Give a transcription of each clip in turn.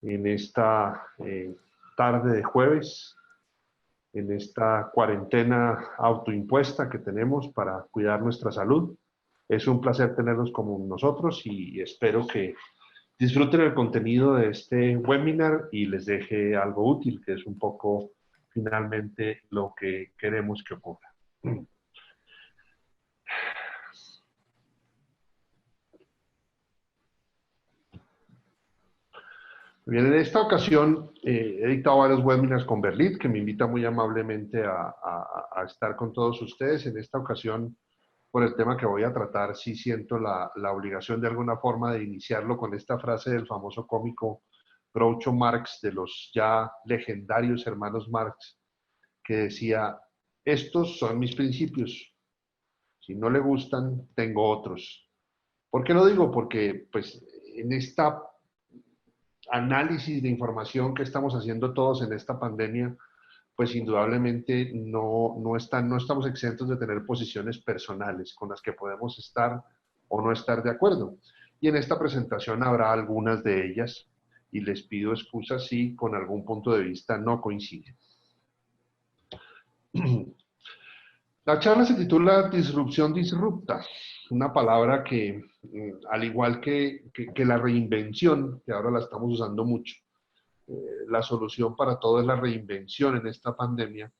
en esta tarde de jueves, en esta cuarentena autoimpuesta que tenemos para cuidar nuestra salud. Es un placer tenerlos como nosotros y espero que disfruten el contenido de este webinar y les deje algo útil, que es un poco finalmente lo que queremos que ocurra. Bien, en esta ocasión he dictado varios webinars con Berlit, que me invita muy amablemente a estar con todos ustedes. En esta ocasión, por el tema que voy a tratar, sí siento la obligación de alguna forma de iniciarlo con esta frase del famoso cómico Groucho Marx, de los ya legendarios hermanos Marx, que decía: estos son mis principios, si no le gustan, tengo otros. ¿Por qué lo digo? Porque pues en esta análisis de información que estamos haciendo todos en esta pandemia, pues indudablemente no estamos exentos de tener posiciones personales con las que podemos estar o no estar de acuerdo. Y en esta presentación habrá algunas de ellas y les pido excusas si con algún punto de vista no coinciden. La charla se titula Disrupción disrupta, una palabra que, al igual que la reinvención, que ahora la estamos usando mucho, la solución para todo es la reinvención en esta pandemia.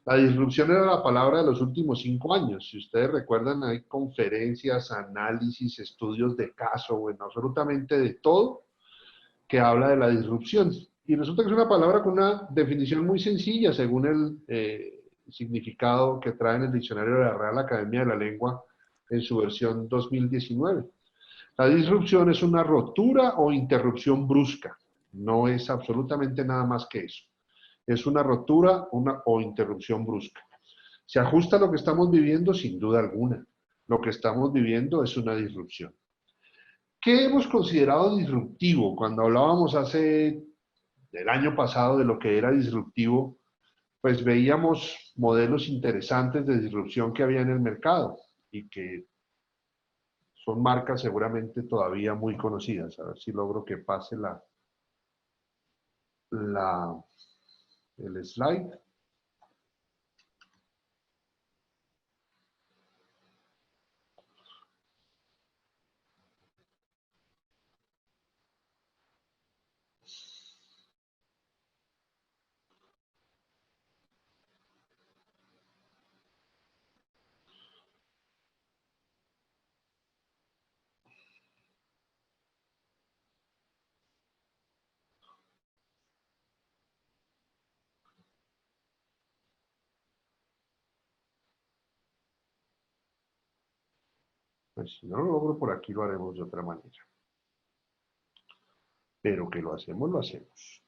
La disrupción era la palabra de los últimos 5 años. Si ustedes recuerdan, hay conferencias, análisis, estudios de caso, bueno, absolutamente de todo que habla de la disrupción. Y resulta que es una palabra con una definición muy sencilla según el significado que trae en el diccionario de la Real Academia de la Lengua en su versión 2019. La disrupción es una rotura o interrupción brusca. No es absolutamente nada más que eso. Es una rotura o interrupción brusca. ¿Se ajusta a lo que estamos viviendo? Sin duda alguna. Lo que estamos viviendo es una disrupción. ¿Qué hemos considerado disruptivo? Cuando hablábamos hace del año pasado de lo que era disruptivo, pues veíamos modelos interesantes de disrupción que había en el mercado y que son marcas seguramente todavía muy conocidas. A ver si logro que pase el slide. Pues si no lo logro por aquí, lo haremos de otra manera. Pero que lo hacemos, lo hacemos.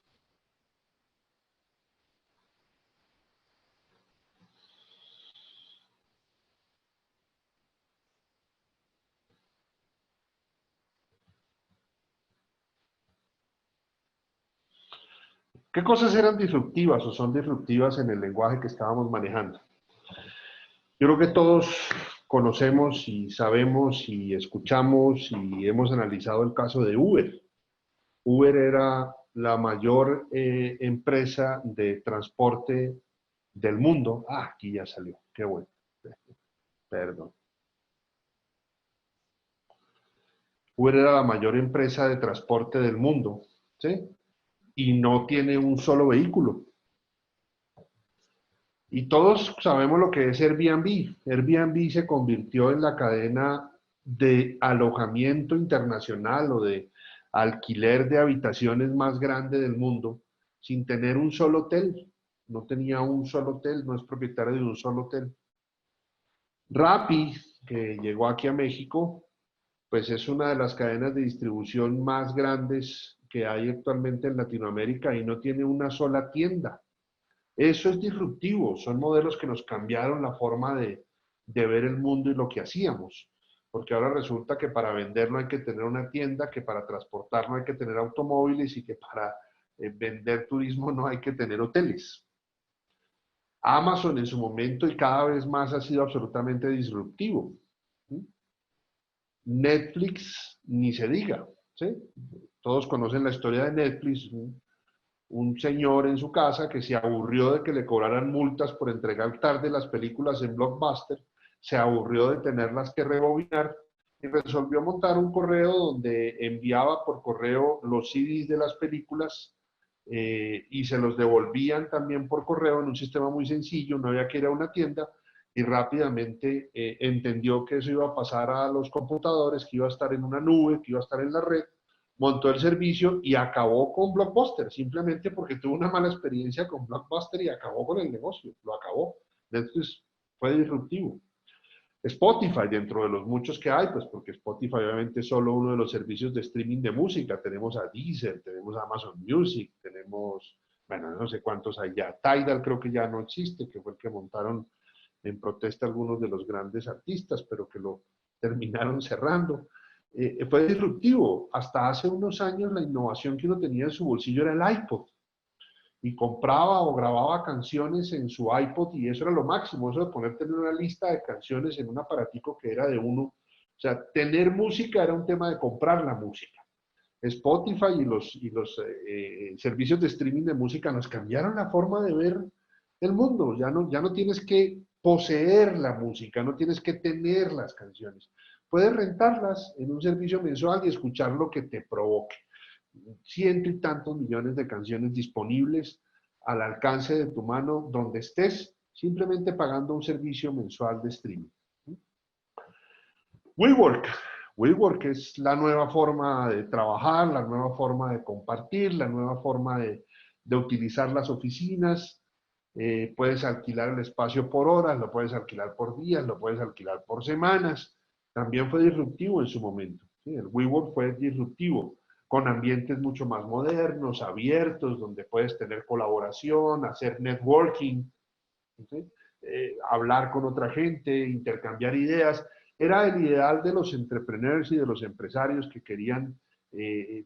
¿Qué cosas eran disruptivas o son disruptivas en el lenguaje que estábamos manejando? Yo creo que todos conocemos y sabemos y escuchamos y hemos analizado el caso de Uber. Uber era la mayor empresa de transporte del mundo. Ah, aquí ya salió, qué bueno. Perdón. Uber era la mayor empresa de transporte del mundo, ¿sí? Y no tiene un solo vehículo. Y todos sabemos lo que es Airbnb. Airbnb se convirtió en la cadena de alojamiento internacional o de alquiler de habitaciones más grande del mundo sin tener un solo hotel. No tenía un solo hotel, no es propietario de un solo hotel. Rappi, que llegó aquí a México, pues es una de las cadenas de distribución más grandes que hay actualmente en Latinoamérica y no tiene una sola tienda. Eso es disruptivo, son modelos que nos cambiaron la forma de ver el mundo y lo que hacíamos. Porque ahora resulta que para vender no hay que tener una tienda, que para transportar no hay que tener automóviles y que para vender turismo no hay que tener hoteles. Amazon en su momento y cada vez más ha sido absolutamente disruptivo. Netflix, ni se diga. ¿Sí? Todos conocen la historia de Netflix, un señor en su casa que se aburrió de que le cobraran multas por entregar tarde las películas en Blockbuster, se aburrió de tenerlas que rebobinar y resolvió montar un correo donde enviaba por correo los CDs de las películas y se los devolvían también por correo en un sistema muy sencillo, no había que ir a una tienda y rápidamente entendió que eso iba a pasar a los computadores, que iba a estar en una nube, que iba a estar en la red, montó el servicio y acabó con Blockbuster, simplemente porque tuvo una mala experiencia con Blockbuster y acabó con el negocio, lo acabó. Entonces fue disruptivo. Spotify, dentro de los muchos que hay, pues porque Spotify obviamente es solo uno de los servicios de streaming de música. Tenemos a Deezer, tenemos a Amazon Music, tenemos, bueno, no sé cuántos hay ya. Tidal creo que ya no existe, que fue el que montaron en protesta algunos de los grandes artistas, pero que lo terminaron cerrando. Fue disruptivo. Hasta hace unos años la innovación que uno tenía en su bolsillo era el iPod y compraba o grababa canciones en su iPod y eso era lo máximo, eso de ponerte en una lista de canciones en un aparatico que era de uno. O sea, tener música era un tema de comprar la música. Spotify y los servicios de streaming de música nos cambiaron la forma de ver el mundo. Ya no tienes que poseer la música, no tienes que tener las canciones. Puedes rentarlas en un servicio mensual y escuchar lo que te provoque. Ciento y tantos millones de canciones disponibles al alcance de tu mano donde estés, simplemente pagando un servicio mensual de streaming. WeWork. WeWork es la nueva forma de trabajar, la nueva forma de compartir, la nueva forma de utilizar las oficinas. Puedes alquilar el espacio por horas, lo puedes alquilar por días, lo puedes alquilar por semanas. También fue disruptivo en su momento. ¿Sí? El WeWork fue disruptivo, con ambientes mucho más modernos, abiertos, donde puedes tener colaboración, hacer networking, ¿sí? Hablar con otra gente, intercambiar ideas. Era el ideal de los entrepreneurs y de los empresarios que querían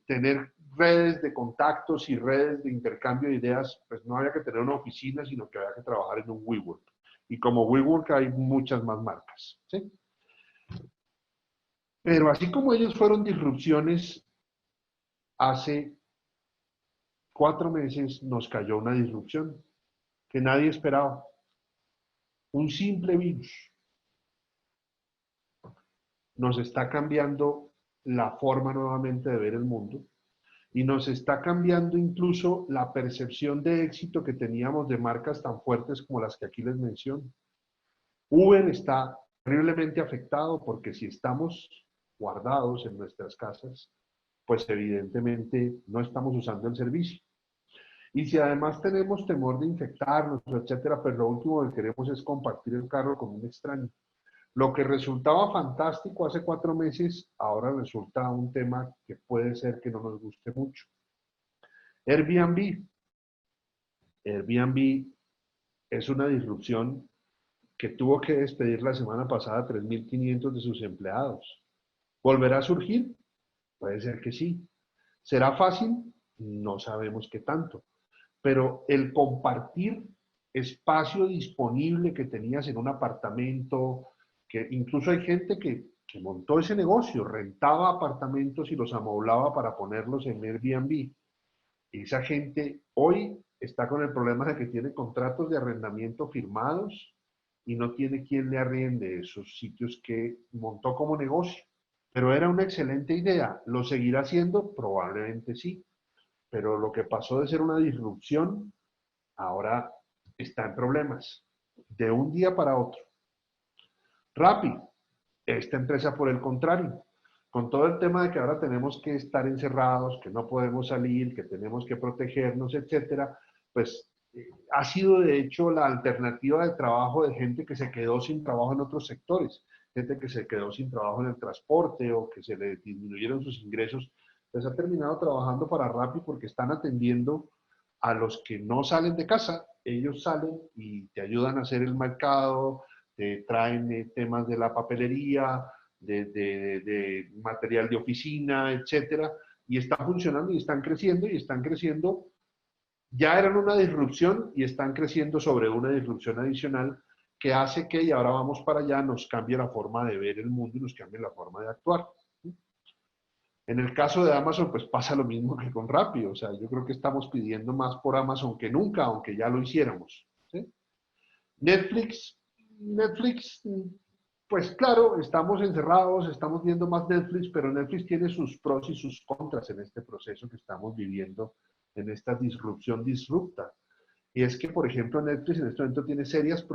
tener redes de contactos y redes de intercambio de ideas. Pues no había que tener una oficina, sino que había que trabajar en un WeWork. Y como WeWork hay muchas más marcas, ¿sí? Pero así como ellos fueron disrupciones, hace 4 meses nos cayó una disrupción que nadie esperaba. Un simple virus nos está cambiando la forma nuevamente de ver el mundo y nos está cambiando incluso la percepción de éxito que teníamos de marcas tan fuertes como las que aquí les menciono. Uber está terriblemente afectado porque si estamos guardados en nuestras casas, pues evidentemente no estamos usando el servicio. Y si además tenemos temor de infectarnos, etcétera, pues lo último que queremos es compartir el carro con un extraño. Lo que resultaba fantástico hace 4 meses, ahora resulta un tema que puede ser que no nos guste mucho. Airbnb. Airbnb es una disrupción que tuvo que despedir la semana pasada 3.500 de sus empleados. ¿Volverá a surgir? Puede ser que sí. ¿Será fácil? No sabemos qué tanto. Pero el compartir espacio disponible que tenías en un apartamento, que incluso hay gente que montó ese negocio, rentaba apartamentos y los amoblaba para ponerlos en Airbnb. Esa gente hoy está con el problema de que tiene contratos de arrendamiento firmados y no tiene quien le arriende esos sitios que montó como negocio. Pero era una excelente idea. ¿Lo seguirá haciendo? Probablemente sí. Pero lo que pasó de ser una disrupción, ahora está en problemas. De un día para otro. Rappi, esta empresa por el contrario, con todo el tema de que ahora tenemos que estar encerrados, que no podemos salir, que tenemos que protegernos, etcétera, pues ha sido de hecho la alternativa de trabajo de gente que se quedó sin trabajo en otros sectores, gente que se quedó sin trabajo en el transporte o que se le disminuyeron sus ingresos, pues ha terminado trabajando para Rappi porque están atendiendo a los que no salen de casa. Ellos salen y te ayudan a hacer el mercado, te traen temas de la papelería, de material de oficina, etcétera, y están funcionando y están creciendo. Ya eran una disrupción y están creciendo sobre una disrupción adicional que hace que, y ahora vamos para allá, nos cambie la forma de ver el mundo y nos cambie la forma de actuar. En el caso de Amazon, pues pasa lo mismo que con Rappi. O sea, yo creo que estamos pidiendo más por Amazon que nunca, aunque ya lo hiciéramos. ¿Sí? Netflix, pues claro, estamos encerrados, estamos viendo más Netflix, pero Netflix tiene sus pros y sus contras en este proceso que estamos viviendo, en esta disrupción disrupta. Y es que, por ejemplo, Netflix en este momento tiene serios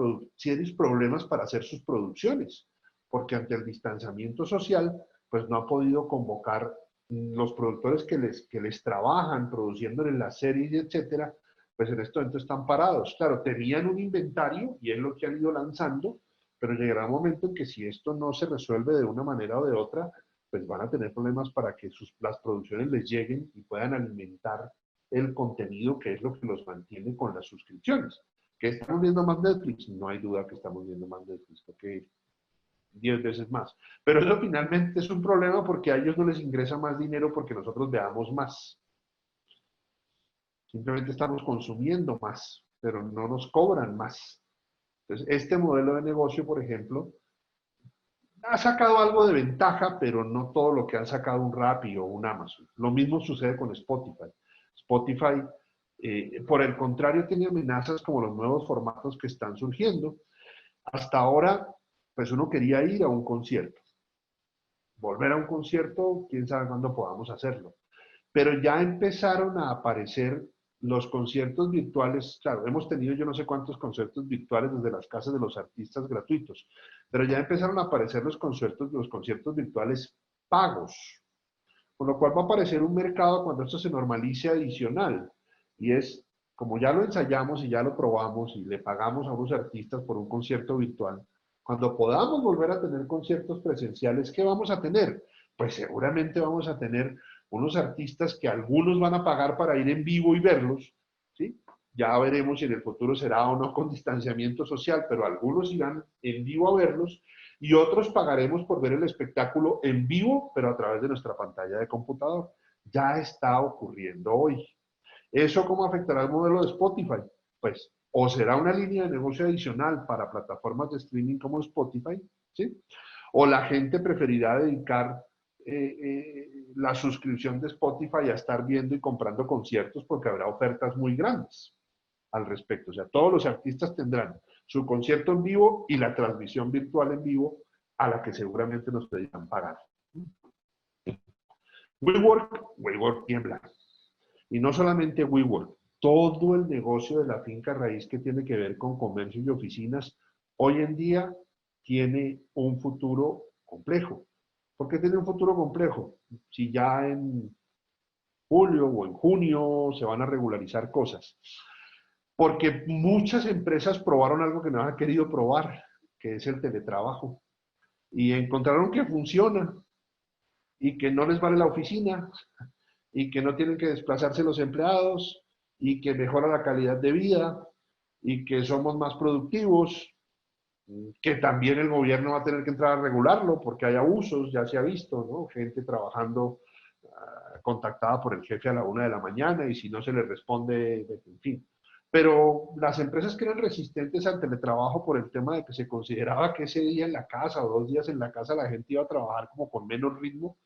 problemas para hacer sus producciones, porque ante el distanciamiento social, pues no ha podido convocar los productores que les trabajan produciéndoles las series, etcétera, pues en este momento están parados. Claro, tenían un inventario y es lo que han ido lanzando, pero llegará un momento en que si esto no se resuelve de una manera o de otra, pues van a tener problemas para que las producciones les lleguen y puedan alimentar el contenido que es lo que los mantiene con las suscripciones. ¿Que estamos viendo más Netflix? No hay duda que estamos viendo más Netflix, porque 10 veces más. Pero eso finalmente es un problema porque a ellos no les ingresa más dinero porque nosotros veamos más. Simplemente estamos consumiendo más, pero no nos cobran más. Entonces, este modelo de negocio, por ejemplo, ha sacado algo de ventaja, pero no todo lo que han sacado un Rappi o un Amazon. Lo mismo sucede con Spotify. Spotify, por el contrario, tiene amenazas como los nuevos formatos que están surgiendo. Hasta ahora, pues uno quería ir a un concierto. Volver a un concierto, quién sabe cuándo podamos hacerlo. Pero ya empezaron a aparecer los conciertos virtuales. Claro, hemos tenido yo no sé cuántos conciertos virtuales desde las casas de los artistas gratuitos, pero ya empezaron a aparecer los conciertos virtuales pagos, con lo cual va a aparecer un mercado cuando esto se normalice adicional, y es, como ya lo ensayamos y ya lo probamos y le pagamos a unos artistas por un concierto virtual, cuando podamos volver a tener conciertos presenciales, ¿qué vamos a tener? Pues seguramente vamos a tener unos artistas que algunos van a pagar para ir en vivo y verlos, ¿sí? Ya veremos si en el futuro será o no con distanciamiento social, pero algunos irán en vivo a verlos y otros pagaremos por ver el espectáculo en vivo, pero a través de nuestra pantalla de computador. Ya está ocurriendo hoy. ¿Eso cómo afectará el modelo de Spotify? Pues o será una línea de negocio adicional para plataformas de streaming como Spotify, ¿sí? O la gente preferirá dedicar la suscripción de Spotify a estar viendo y comprando conciertos porque habrá ofertas muy grandes al respecto. O sea, todos los artistas tendrán su concierto en vivo y la transmisión virtual en vivo a la que seguramente nos pedirán pagar. WeWork tiembla. Y no solamente WeWork, todo el negocio de la finca raíz que tiene que ver con comercio y oficinas, hoy en día tiene un futuro complejo. ¿Por qué tiene un futuro complejo? Si ya en julio o en junio se van a regularizar cosas. Porque muchas empresas probaron algo que no han querido probar, que es el teletrabajo. Y encontraron que funciona y que no les vale la oficina y que no tienen que desplazarse los empleados y que mejora la calidad de vida y que somos más productivos, que también el gobierno va a tener que entrar a regularlo porque hay abusos, ya se ha visto, ¿no? Gente trabajando contactada por el jefe a la 1 de la mañana y si no se le responde, en fin. Pero las empresas que eran resistentes al teletrabajo por el tema de que se consideraba que ese día en la casa o 2 días en la casa la gente iba a trabajar como con menos ritmo,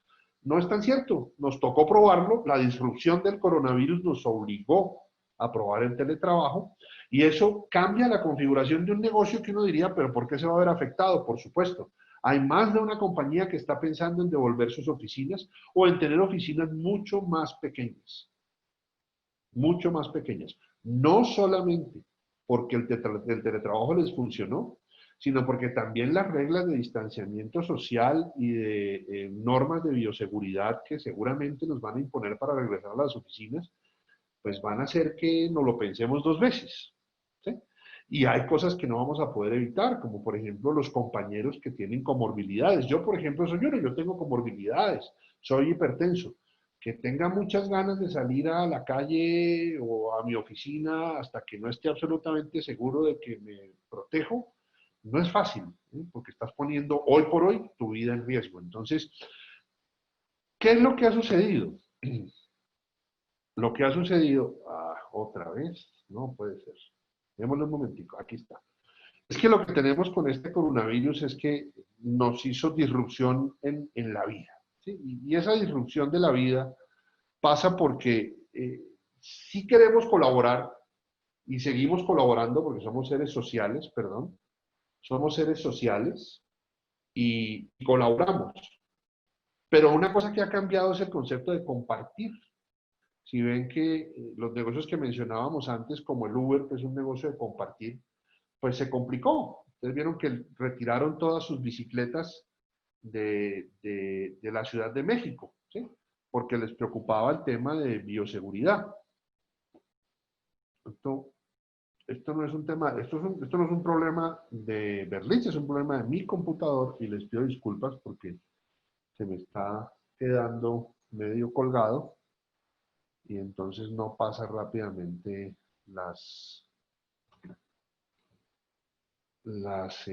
no es tan cierto. Nos tocó probarlo, la disrupción del coronavirus nos obligó a probar el teletrabajo y eso cambia la configuración de un negocio que uno diría, pero ¿por qué se va a ver afectado? Por supuesto, hay más de una compañía que está pensando en devolver sus oficinas o en tener oficinas mucho más pequeñas. No solamente porque el teletrabajo les funcionó, sino porque también las reglas de distanciamiento social y de normas de bioseguridad que seguramente nos van a imponer para regresar a las oficinas, pues van a hacer que no lo pensemos 2 veces. ¿Sí? Y hay cosas que no vamos a poder evitar, como por ejemplo los compañeros que tienen comorbilidades. Yo, por ejemplo, yo tengo comorbilidades, soy hipertenso. Que tenga muchas ganas de salir a la calle o a mi oficina hasta que no esté absolutamente seguro de que me protejo, no es fácil, ¿eh? Porque estás poniendo hoy por hoy tu vida en riesgo. Entonces, ¿qué es lo que ha sucedido? Lo que ha sucedido, otra vez, no puede ser. Démosle un momentico, aquí está. Es que lo que tenemos con este coronavirus es que nos hizo disrupción en la vida. ¿sí? Y esa disrupción de la vida pasa porque sí queremos colaborar y seguimos colaborando porque somos seres sociales, perdón, somos seres sociales y colaboramos. Pero una cosa que ha cambiado es el concepto de compartir. Si ven que los negocios que mencionábamos antes, como el Uber, que es un negocio de compartir, pues se complicó. Ustedes vieron que retiraron todas sus bicicletas de la Ciudad de México, ¿sí? Porque les preocupaba el tema de bioseguridad. Esto, esto no es un tema, esto no es un problema de Berlín, es un problema de mi computador y les pido disculpas porque se me está quedando medio colgado y entonces no pasa rápidamente las, las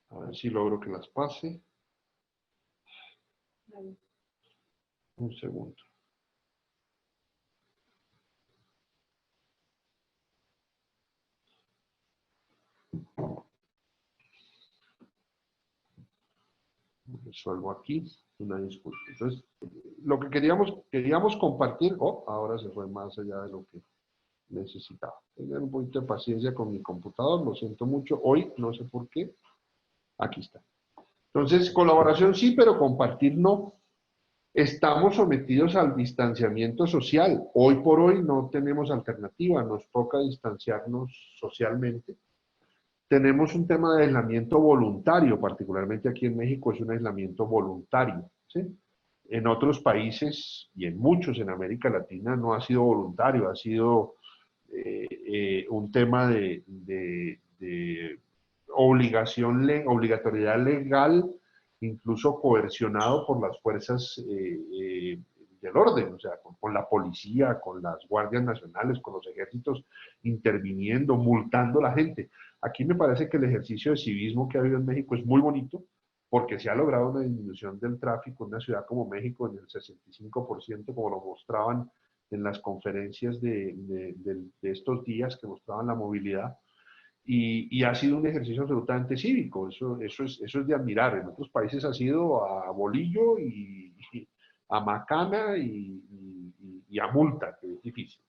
a ver si logro que las pase. Un segundo. Resuelvo aquí. Una disculpa. Entonces, lo que queríamos compartir, oh, ahora se fue más allá de lo que necesitaba. Tener un poquito de paciencia con mi computador, lo siento mucho. Hoy, no sé por qué, aquí está. Entonces, colaboración sí, pero compartir no. Estamos sometidos al distanciamiento social. Hoy por hoy no tenemos alternativa, nos toca distanciarnos socialmente. Tenemos un tema de aislamiento voluntario, particularmente aquí en México es un aislamiento voluntario, ¿sí? En otros países y en muchos en América Latina no ha sido voluntario, ha sido un tema de obligación, obligatoriedad legal, incluso coercionado por las fuerzas del orden, o sea, con la policía, con las guardias nacionales, con los ejércitos interviniendo, multando a la gente. Aquí me parece que el ejercicio de civismo que ha habido en México es muy bonito, porque se ha logrado una disminución del tráfico en una ciudad como México en el 65%, como lo mostraban en las conferencias de estos días que mostraban la movilidad, y ha sido un ejercicio absolutamente cívico, eso es de admirar. En otros países ha sido a bolillo y a macana y a multa, que es difícil.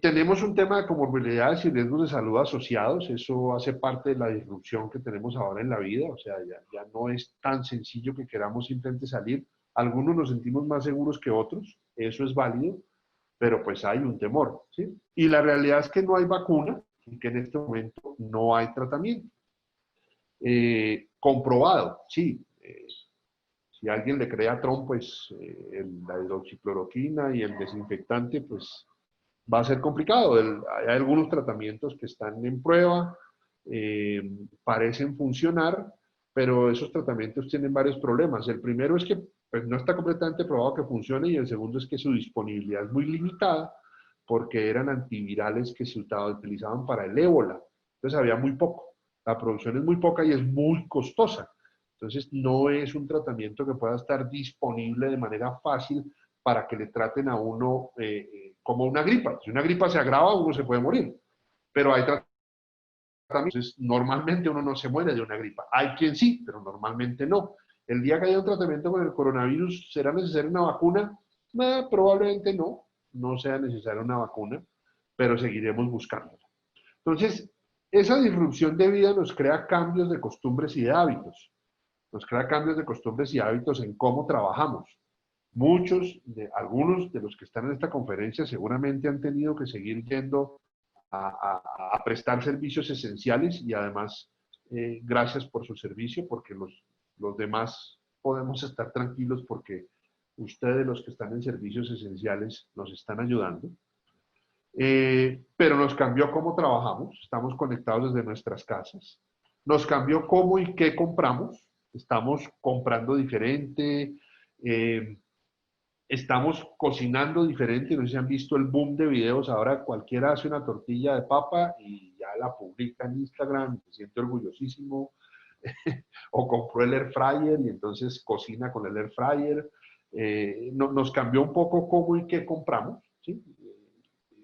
Tenemos un tema de comorbilidades y riesgos de salud asociados, eso hace parte de la disrupción que tenemos ahora en la vida, o sea, ya no es tan sencillo que queramos simplemente salir. Algunos nos sentimos más seguros que otros, eso es válido, pero pues hay un temor, ¿sí? Y la realidad es que no hay vacuna y que en este momento no hay tratamiento. Comprobado, sí. Si alguien le cree a Trump, pues la hidroxicloroquina y el desinfectante, pues va a ser complicado. Hay algunos tratamientos que están en prueba, parecen funcionar, pero esos tratamientos tienen varios problemas. El primero es que pues, no está completamente probado que funcione y el segundo es que su disponibilidad es muy limitada porque eran antivirales que se utilizaban para el ébola. Entonces había muy poco. La producción es muy poca y es muy costosa. Entonces no es un tratamiento que pueda estar disponible de manera fácil para que le traten a uno como una gripa. Si una gripa se agrava, uno se puede morir. Pero hay tratamientos, entonces normalmente uno no se muere de una gripa. Hay quien sí, pero normalmente no. El día que haya un tratamiento con el coronavirus, ¿será necesaria una vacuna? Probablemente no, no sea necesaria una vacuna, pero seguiremos buscándola. Entonces, esa disrupción de vida nos crea cambios de costumbres y de hábitos. Nos crea cambios de costumbres y hábitos en cómo trabajamos. Algunos de los que están en esta conferencia seguramente han tenido que seguir yendo a prestar servicios esenciales y además gracias por su servicio porque los demás podemos estar tranquilos porque ustedes los que están en servicios esenciales nos están ayudando. Pero nos cambió cómo trabajamos, estamos conectados desde nuestras casas, nos cambió cómo y qué compramos, estamos comprando diferente, eh, estamos cocinando diferente, no sé si han visto el boom de videos, ahora cualquiera hace una tortilla de papa y ya la publica en Instagram, se siente orgullosísimo, o compró el air fryer y entonces cocina con el air fryer. Nos cambió un poco cómo y qué compramos, ¿sí?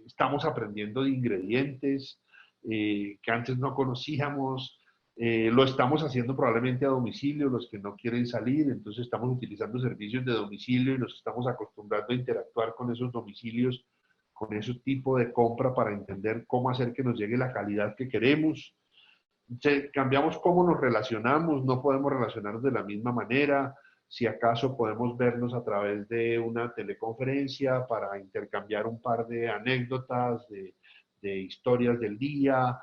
Estamos aprendiendo de ingredientes que antes no conocíamos, lo estamos haciendo probablemente a domicilio, los que no quieren salir, entonces estamos utilizando servicios de domicilio y nos estamos acostumbrando a interactuar con esos domicilios, con ese tipo de compra para entender cómo hacer que nos llegue la calidad que queremos. Cambiamos cómo nos relacionamos, no podemos relacionarnos de la misma manera, si acaso podemos vernos a través de una teleconferencia para intercambiar un par de anécdotas, de historias del día,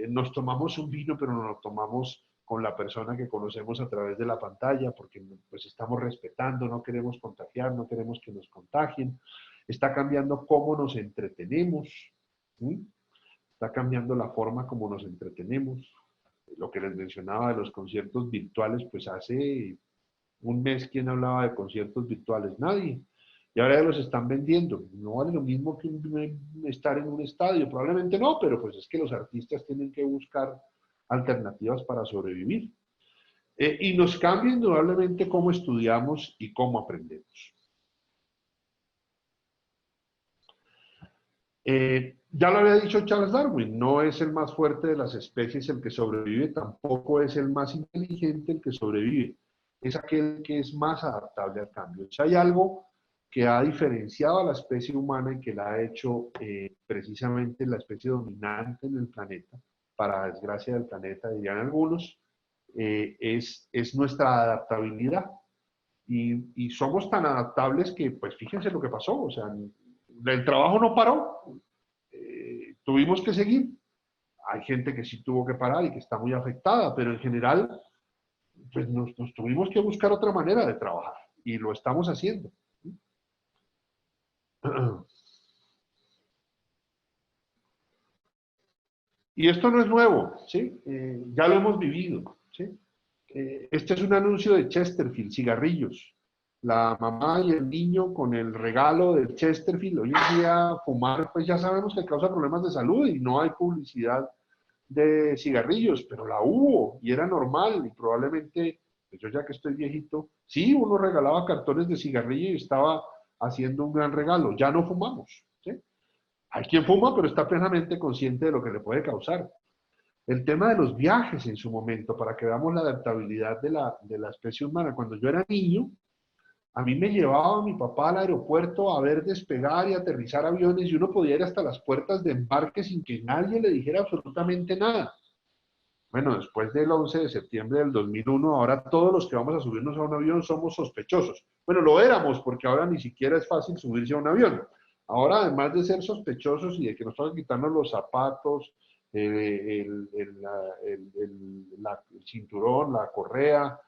nos tomamos un vino, pero no lo tomamos con la persona que conocemos a través de la pantalla, porque pues estamos respetando, no queremos contagiar, no queremos que nos contagien. Está cambiando cómo nos entretenemos, ¿sí? Está cambiando la forma como nos entretenemos. Lo que les mencionaba de los conciertos virtuales, pues hace un mes, ¿quién hablaba de conciertos virtuales? Nadie. Y ahora ya los están vendiendo. No vale lo mismo que estar en un estadio, probablemente no, pero pues es que los artistas tienen que buscar alternativas para sobrevivir. Y nos cambia indudablemente cómo estudiamos y cómo aprendemos. Ya lo había dicho Charles Darwin, no es el más fuerte de las especies el que sobrevive, tampoco es el más inteligente el que sobrevive, es aquel que es más adaptable al cambio. Si hay algo que ha diferenciado a la especie humana y que la ha hecho precisamente la especie dominante en el planeta, para desgracia del planeta, dirían algunos, es nuestra adaptabilidad. Y somos tan adaptables que, pues fíjense lo que pasó, o sea, el trabajo no paró, tuvimos que seguir. Hay gente que sí tuvo que parar y que está muy afectada, pero en general, pues nos tuvimos que buscar otra manera de trabajar y lo estamos haciendo. Y esto no es nuevo, ¿sí? Ya lo hemos vivido, ¿sí? Este es un anuncio de Chesterfield, cigarrillos. La mamá y el niño con el regalo del Chesterfield. Hoy en día fumar, pues ya sabemos que causa problemas de salud y no hay publicidad de cigarrillos, pero la hubo y era normal y probablemente, pues yo ya que estoy viejito, sí, uno regalaba cartones de cigarrillo y estaba haciendo un gran regalo. Ya no fumamos, ¿sí? Hay quien fuma, pero está plenamente consciente de lo que le puede causar. El tema de los viajes en su momento, para que veamos la adaptabilidad de la especie humana. Cuando yo era niño, a mí me llevaba mi papá al aeropuerto a ver despegar y aterrizar aviones y uno podía ir hasta las puertas de embarque sin que nadie le dijera absolutamente nada. Bueno, después del 11 de septiembre del 2001, ahora todos los que vamos a subirnos a un avión somos sospechosos. Bueno, lo éramos porque ahora ni siquiera es fácil subirse a un avión. Ahora, además de ser sospechosos y de que nos toca quitarnos los zapatos, el cinturón, la correa,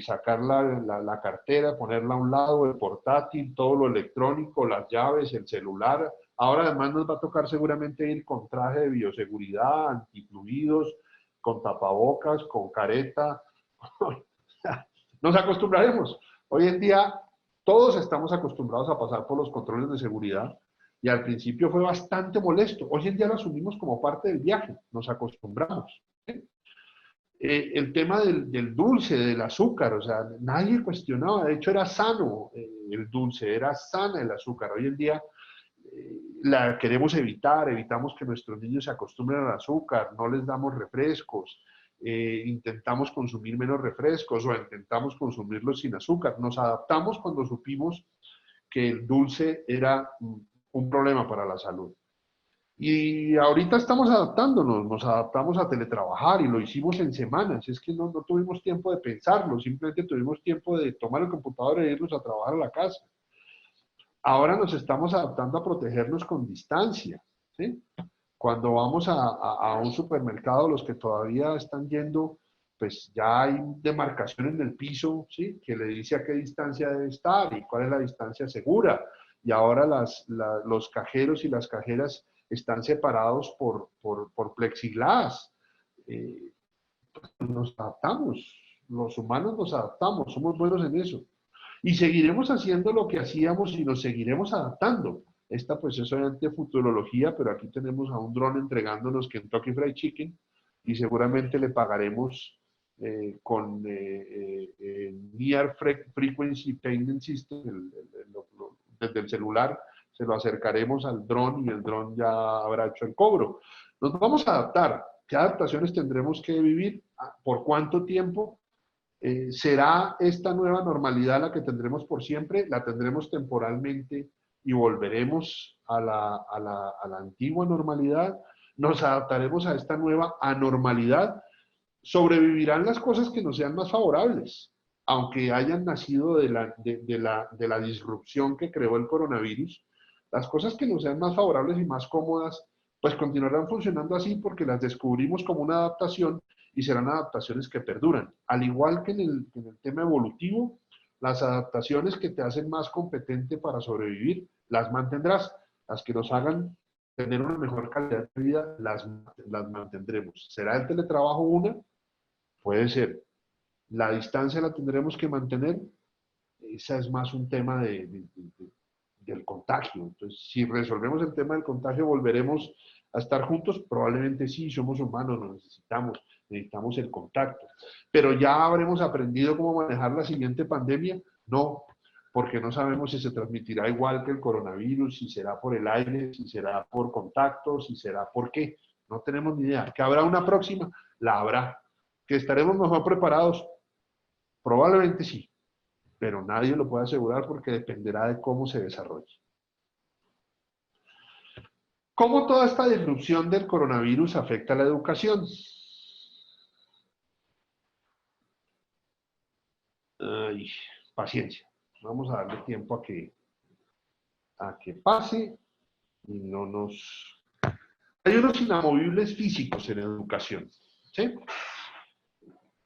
sacar la cartera, ponerla a un lado, el portátil, todo lo electrónico, las llaves, el celular. Ahora además nos va a tocar seguramente ir con traje de bioseguridad, antifluidos, con tapabocas, con careta. Nos acostumbraremos. Hoy en día todos estamos acostumbrados a pasar por los controles de seguridad y al principio fue bastante molesto. Hoy en día lo asumimos como parte del viaje, nos acostumbramos. El tema del dulce, del azúcar, o sea, nadie cuestionaba, de hecho era sano el dulce, era sana el azúcar. Hoy en día la queremos evitar, evitamos que nuestros niños se acostumbren al azúcar, no les damos refrescos, intentamos consumir menos refrescos o intentamos consumirlos sin azúcar. Nos adaptamos cuando supimos que el dulce era un problema para la salud. Y ahorita estamos adaptándonos, nos adaptamos a teletrabajar y lo hicimos en semanas. Es que no tuvimos tiempo de pensarlo, simplemente tuvimos tiempo de tomar el computador e irnos a trabajar a la casa. Ahora nos estamos adaptando a protegernos con distancia, ¿sí? Cuando vamos a un supermercado, los que todavía están yendo, pues ya hay demarcación en el piso, ¿sí? Que le dice a qué distancia debe estar y cuál es la distancia segura. Y ahora los cajeros y las cajeras están separados por plexiglas. Eh, nos adaptamos, los humanos nos adaptamos, somos buenos en eso. Y seguiremos haciendo lo que hacíamos y nos seguiremos adaptando. Esta pues es obviamente futurología, pero aquí tenemos a un dron entregándonos Kentucky Fried Chicken y seguramente le pagaremos con Near Frequency Payment System desde el celular. se lo acercaremos al dron y el dron ya habrá hecho el cobro. Nos vamos a adaptar. ¿Qué adaptaciones tendremos que vivir? ¿Por cuánto tiempo? ¿Será esta nueva normalidad la que tendremos por siempre? ¿La tendremos temporalmente y volveremos a la antigua normalidad? ¿Nos adaptaremos a esta nueva anormalidad? ¿Sobrevivirán las cosas que nos sean más favorables? Aunque hayan nacido de la disrupción que creó el coronavirus, las cosas que nos sean más favorables y más cómodas, pues continuarán funcionando así porque las descubrimos como una adaptación y serán adaptaciones que perduran. Al igual que en el tema evolutivo, las adaptaciones que te hacen más competente para sobrevivir, las mantendrás. Las que nos hagan tener una mejor calidad de vida, las mantendremos. ¿Será el teletrabajo una? Puede ser. La distancia la tendremos que mantener. Esa es más un tema del contagio. Entonces, si resolvemos el tema del contagio, volveremos a estar juntos. Probablemente sí, somos humanos, lo necesitamos el contacto. Pero ya habremos aprendido cómo manejar la siguiente pandemia. No, porque no sabemos si se transmitirá igual que el coronavirus, si será por el aire, si será por contacto, si será por qué. No tenemos ni idea. ¿Que habrá una próxima? La habrá. ¿Que estaremos mejor preparados? Probablemente sí, pero nadie lo puede asegurar porque dependerá de cómo se desarrolle. ¿Cómo toda esta disrupción del coronavirus afecta a la educación? Ay, paciencia. Vamos a darle tiempo a que pase y no nos... Hay unos inamovibles físicos en educación, ¿sí?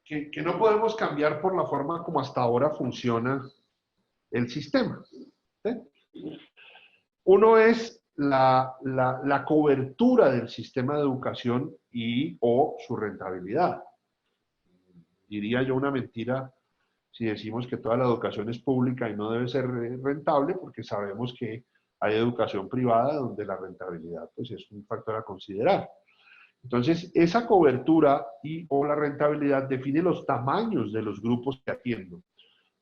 Que no podemos cambiar por la forma como hasta ahora funciona el sistema, ¿sí? Uno es la cobertura del sistema de educación y o su rentabilidad. Diría yo una mentira si decimos que toda la educación es pública y no debe ser rentable, porque sabemos que hay educación privada donde la rentabilidad pues, es un factor a considerar. Entonces, esa cobertura y o la rentabilidad define los tamaños de los grupos que atiendo.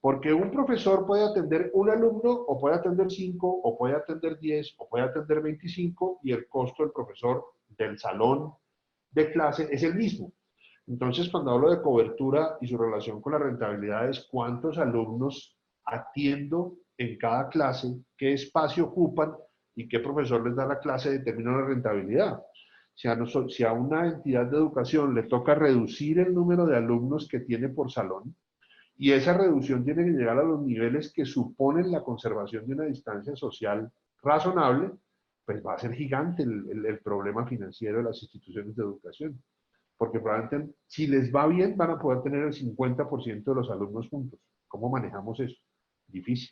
Porque un profesor puede atender un alumno, o puede atender 5, o puede atender 10, o puede atender 25, y el costo del profesor del salón de clase es el mismo. Entonces, cuando hablo de cobertura y su relación con la rentabilidad es cuántos alumnos atiendo en cada clase, qué espacio ocupan y qué profesor les da la clase determina la rentabilidad. Si a una entidad de educación le toca reducir el número de alumnos que tiene por salón, y esa reducción tiene que llegar a los niveles que suponen la conservación de una distancia social razonable, pues va a ser gigante el problema financiero de las instituciones de educación. Porque probablemente, si les va bien, van a poder tener el 50% de los alumnos juntos. ¿Cómo manejamos eso? Difícil.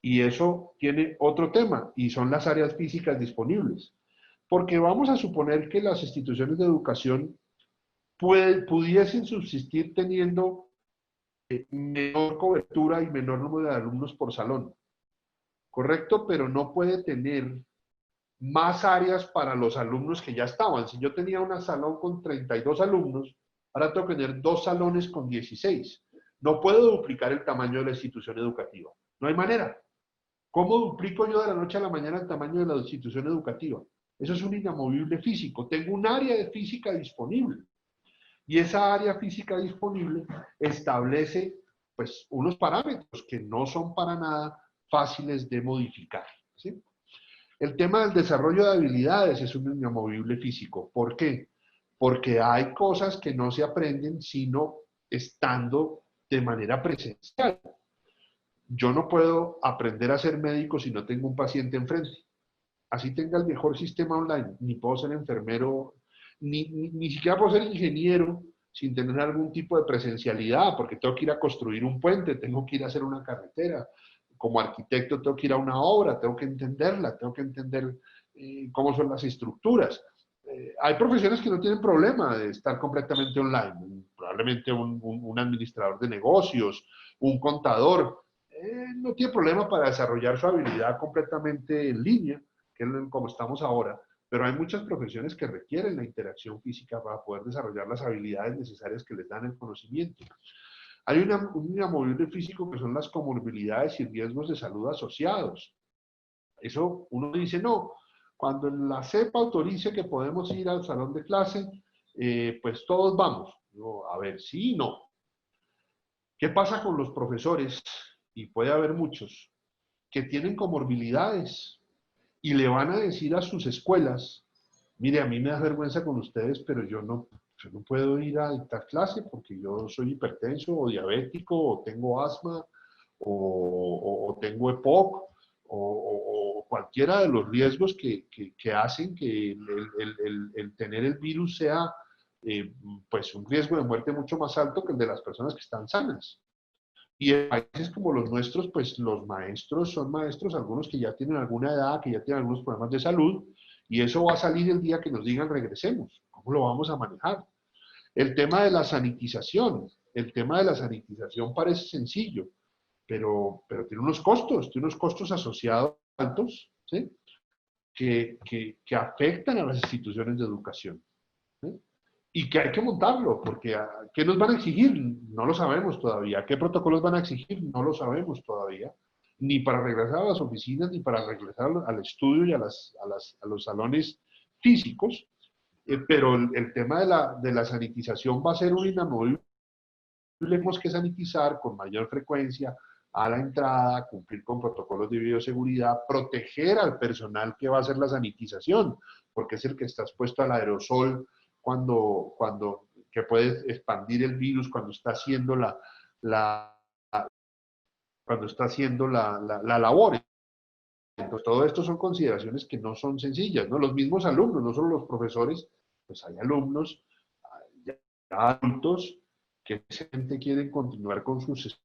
Y eso tiene otro tema, y son las áreas físicas disponibles. Porque vamos a suponer que las instituciones de educación pudiesen subsistir teniendo menor cobertura y menor número de alumnos por salón, ¿correcto? Pero no puede tener más áreas para los alumnos que ya estaban. Si yo tenía un salón con 32 alumnos, ahora tengo que tener 2 salones con 16. No puedo duplicar el tamaño de la institución educativa. No hay manera. ¿Cómo duplico yo de la noche a la mañana el tamaño de la institución educativa? Eso es un inamovible físico. Tengo un área de física disponible. Y esa área física disponible establece pues unos parámetros que no son para nada fáciles de modificar, ¿sí? El tema del desarrollo de habilidades es un inamovible físico. ¿Por qué? Porque hay cosas que no se aprenden sino estando de manera presencial. Yo no puedo aprender a ser médico si no tengo un paciente enfrente. Así tenga el mejor sistema online, ni puedo ser enfermero, ni siquiera puedo ser ingeniero sin tener algún tipo de presencialidad, porque tengo que ir a construir un puente, tengo que ir a hacer una carretera. Como arquitecto tengo que ir a una obra, tengo que entenderla, tengo que entender cómo son las estructuras. Hay profesiones que no tienen problema de estar completamente online, probablemente un administrador de negocios, un contador, no tiene problema para desarrollar su habilidad completamente en línea, que es como estamos ahora, pero hay muchas profesiones que requieren la interacción física para poder desarrollar las habilidades necesarias que les dan el conocimiento. Hay un inamovible físico que son las comorbilidades y riesgos de salud asociados. Eso uno dice, no, cuando la CEP autorice que podemos ir al salón de clase, pues todos vamos. No, a ver, sí y no. ¿Qué pasa con los profesores? Y puede haber muchos que tienen comorbilidades y le van a decir a sus escuelas, mire, a mí me da vergüenza con ustedes, pero yo no puedo ir a dictar clase porque yo soy hipertenso o diabético o tengo asma o tengo EPOC o cualquiera de los riesgos que hacen que el tener el virus sea pues un riesgo de muerte mucho más alto que el de las personas que están sanas. Y en países como los nuestros, pues los maestros son maestros, algunos que ya tienen alguna edad, que ya tienen algunos problemas de salud, y eso va a salir el día que nos digan regresemos. ¿Cómo lo vamos a manejar? El tema de la sanitización. El tema de la sanitización parece sencillo, pero tiene unos costos asociados altos, ¿sí? Que afectan a las instituciones de educación. ¿Sí? Y que hay que montarlo, porque ¿qué nos van a exigir? No lo sabemos todavía. ¿Qué protocolos van a exigir? No lo sabemos todavía. Ni para regresar a las oficinas, ni para regresar al estudio y a los salones físicos. Pero el tema de la sanitización va a ser un inamovible. Tenemos que sanitizar con mayor frecuencia a la entrada, cumplir con protocolos de bioseguridad, proteger al personal que va a hacer la sanitización, porque es el que está expuesto al aerosol que puede expandir el virus cuando está haciendo la cuando está haciendo la labor. Entonces, todo esto son consideraciones que no son sencillas, ¿no? Los mismos alumnos, no solo los profesores, pues hay alumnos ya adultos que simplemente quieren continuar con sus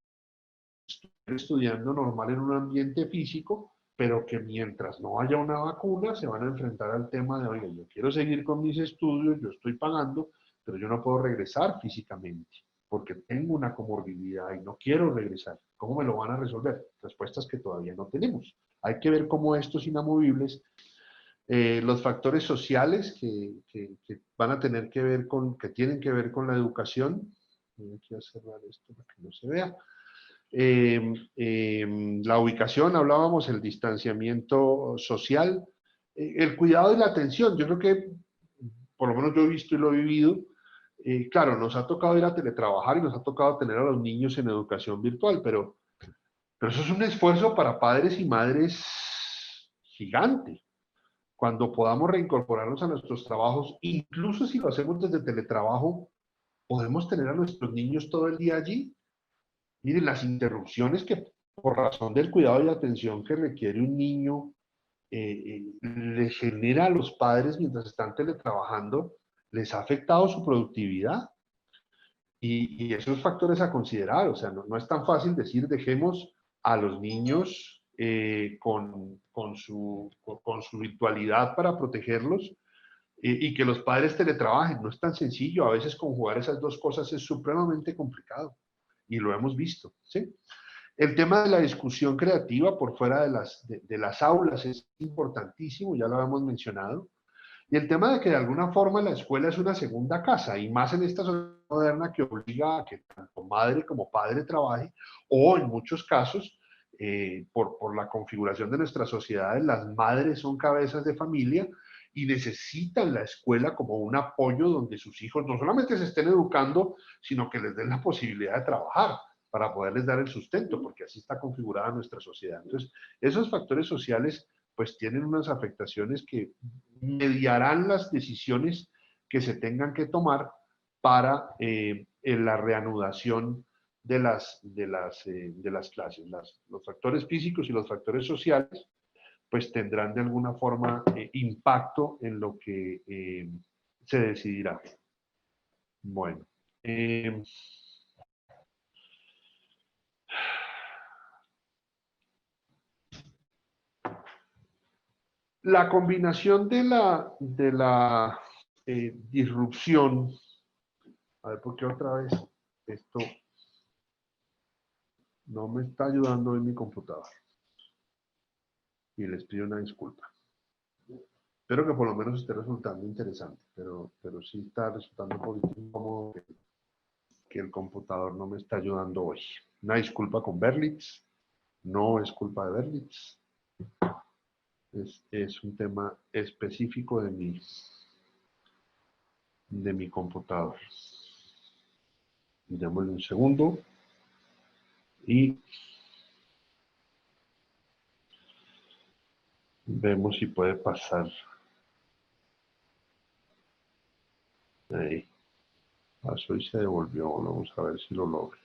estudiando normal en un ambiente físico, pero que mientras no haya una vacuna se van a enfrentar al tema de, oiga, yo quiero seguir con mis estudios, yo estoy pagando, pero yo no puedo regresar físicamente porque tengo una comorbilidad y no quiero regresar. ¿Cómo me lo van a resolver? Respuestas que todavía no tenemos. Hay que ver cómo estos inamovibles, los factores sociales que van a tener que ver que tienen que ver con la educación. Voy a cerrar esto para que no se vea. La ubicación, hablábamos, el distanciamiento social, el cuidado y la atención. Yo creo que, por lo menos yo he visto y lo he vivido, claro, nos ha tocado ir a teletrabajar y nos ha tocado tener a los niños en educación virtual, pero eso es un esfuerzo para padres y madres gigante. Cuando podamos reincorporarnos a nuestros trabajos, incluso si lo hacemos desde teletrabajo, podemos tener a nuestros niños todo el día allí. Miren, las interrupciones que por razón del cuidado y atención que requiere un niño le genera a los padres mientras están teletrabajando, les ha afectado su productividad. Y esos factores a considerar, o sea, no es tan fácil decir dejemos a los niños con su virtualidad para protegerlos y que los padres teletrabajen. No es tan sencillo, a veces conjugar esas dos cosas es supremamente complicado y lo hemos visto, ¿sí? El tema de la discusión creativa por fuera de las aulas es importantísimo, ya lo habíamos mencionado. Y el tema de que de alguna forma la escuela es una segunda casa, y más en esta sociedad moderna que obliga a que tanto madre como padre trabaje, o en muchos casos, por la configuración de nuestras sociedades, las madres son cabezas de familia y necesitan la escuela como un apoyo donde sus hijos no solamente se estén educando, sino que les den la posibilidad de trabajar para poderles dar el sustento, porque así está configurada nuestra sociedad. Entonces, esos factores sociales pues tienen unas afectaciones que mediarán las decisiones que se tengan que tomar para en la reanudación de las clases. Los factores físicos y los factores sociales pues tendrán de alguna forma impacto en lo que se decidirá. Bueno. La combinación de la disrupción, a ver por qué otra vez esto no me está ayudando en mi computador y les pido una disculpa. Espero que por lo menos esté resultando interesante, pero sí está resultando positivo que el computador no me está ayudando hoy. Una disculpa con Berlitz, no es culpa de Berlitz. Es un tema específico de mi computador. Démosle un segundo y vemos si puede pasar. Ahí. Pasó y se devolvió. Vamos a ver si lo logro.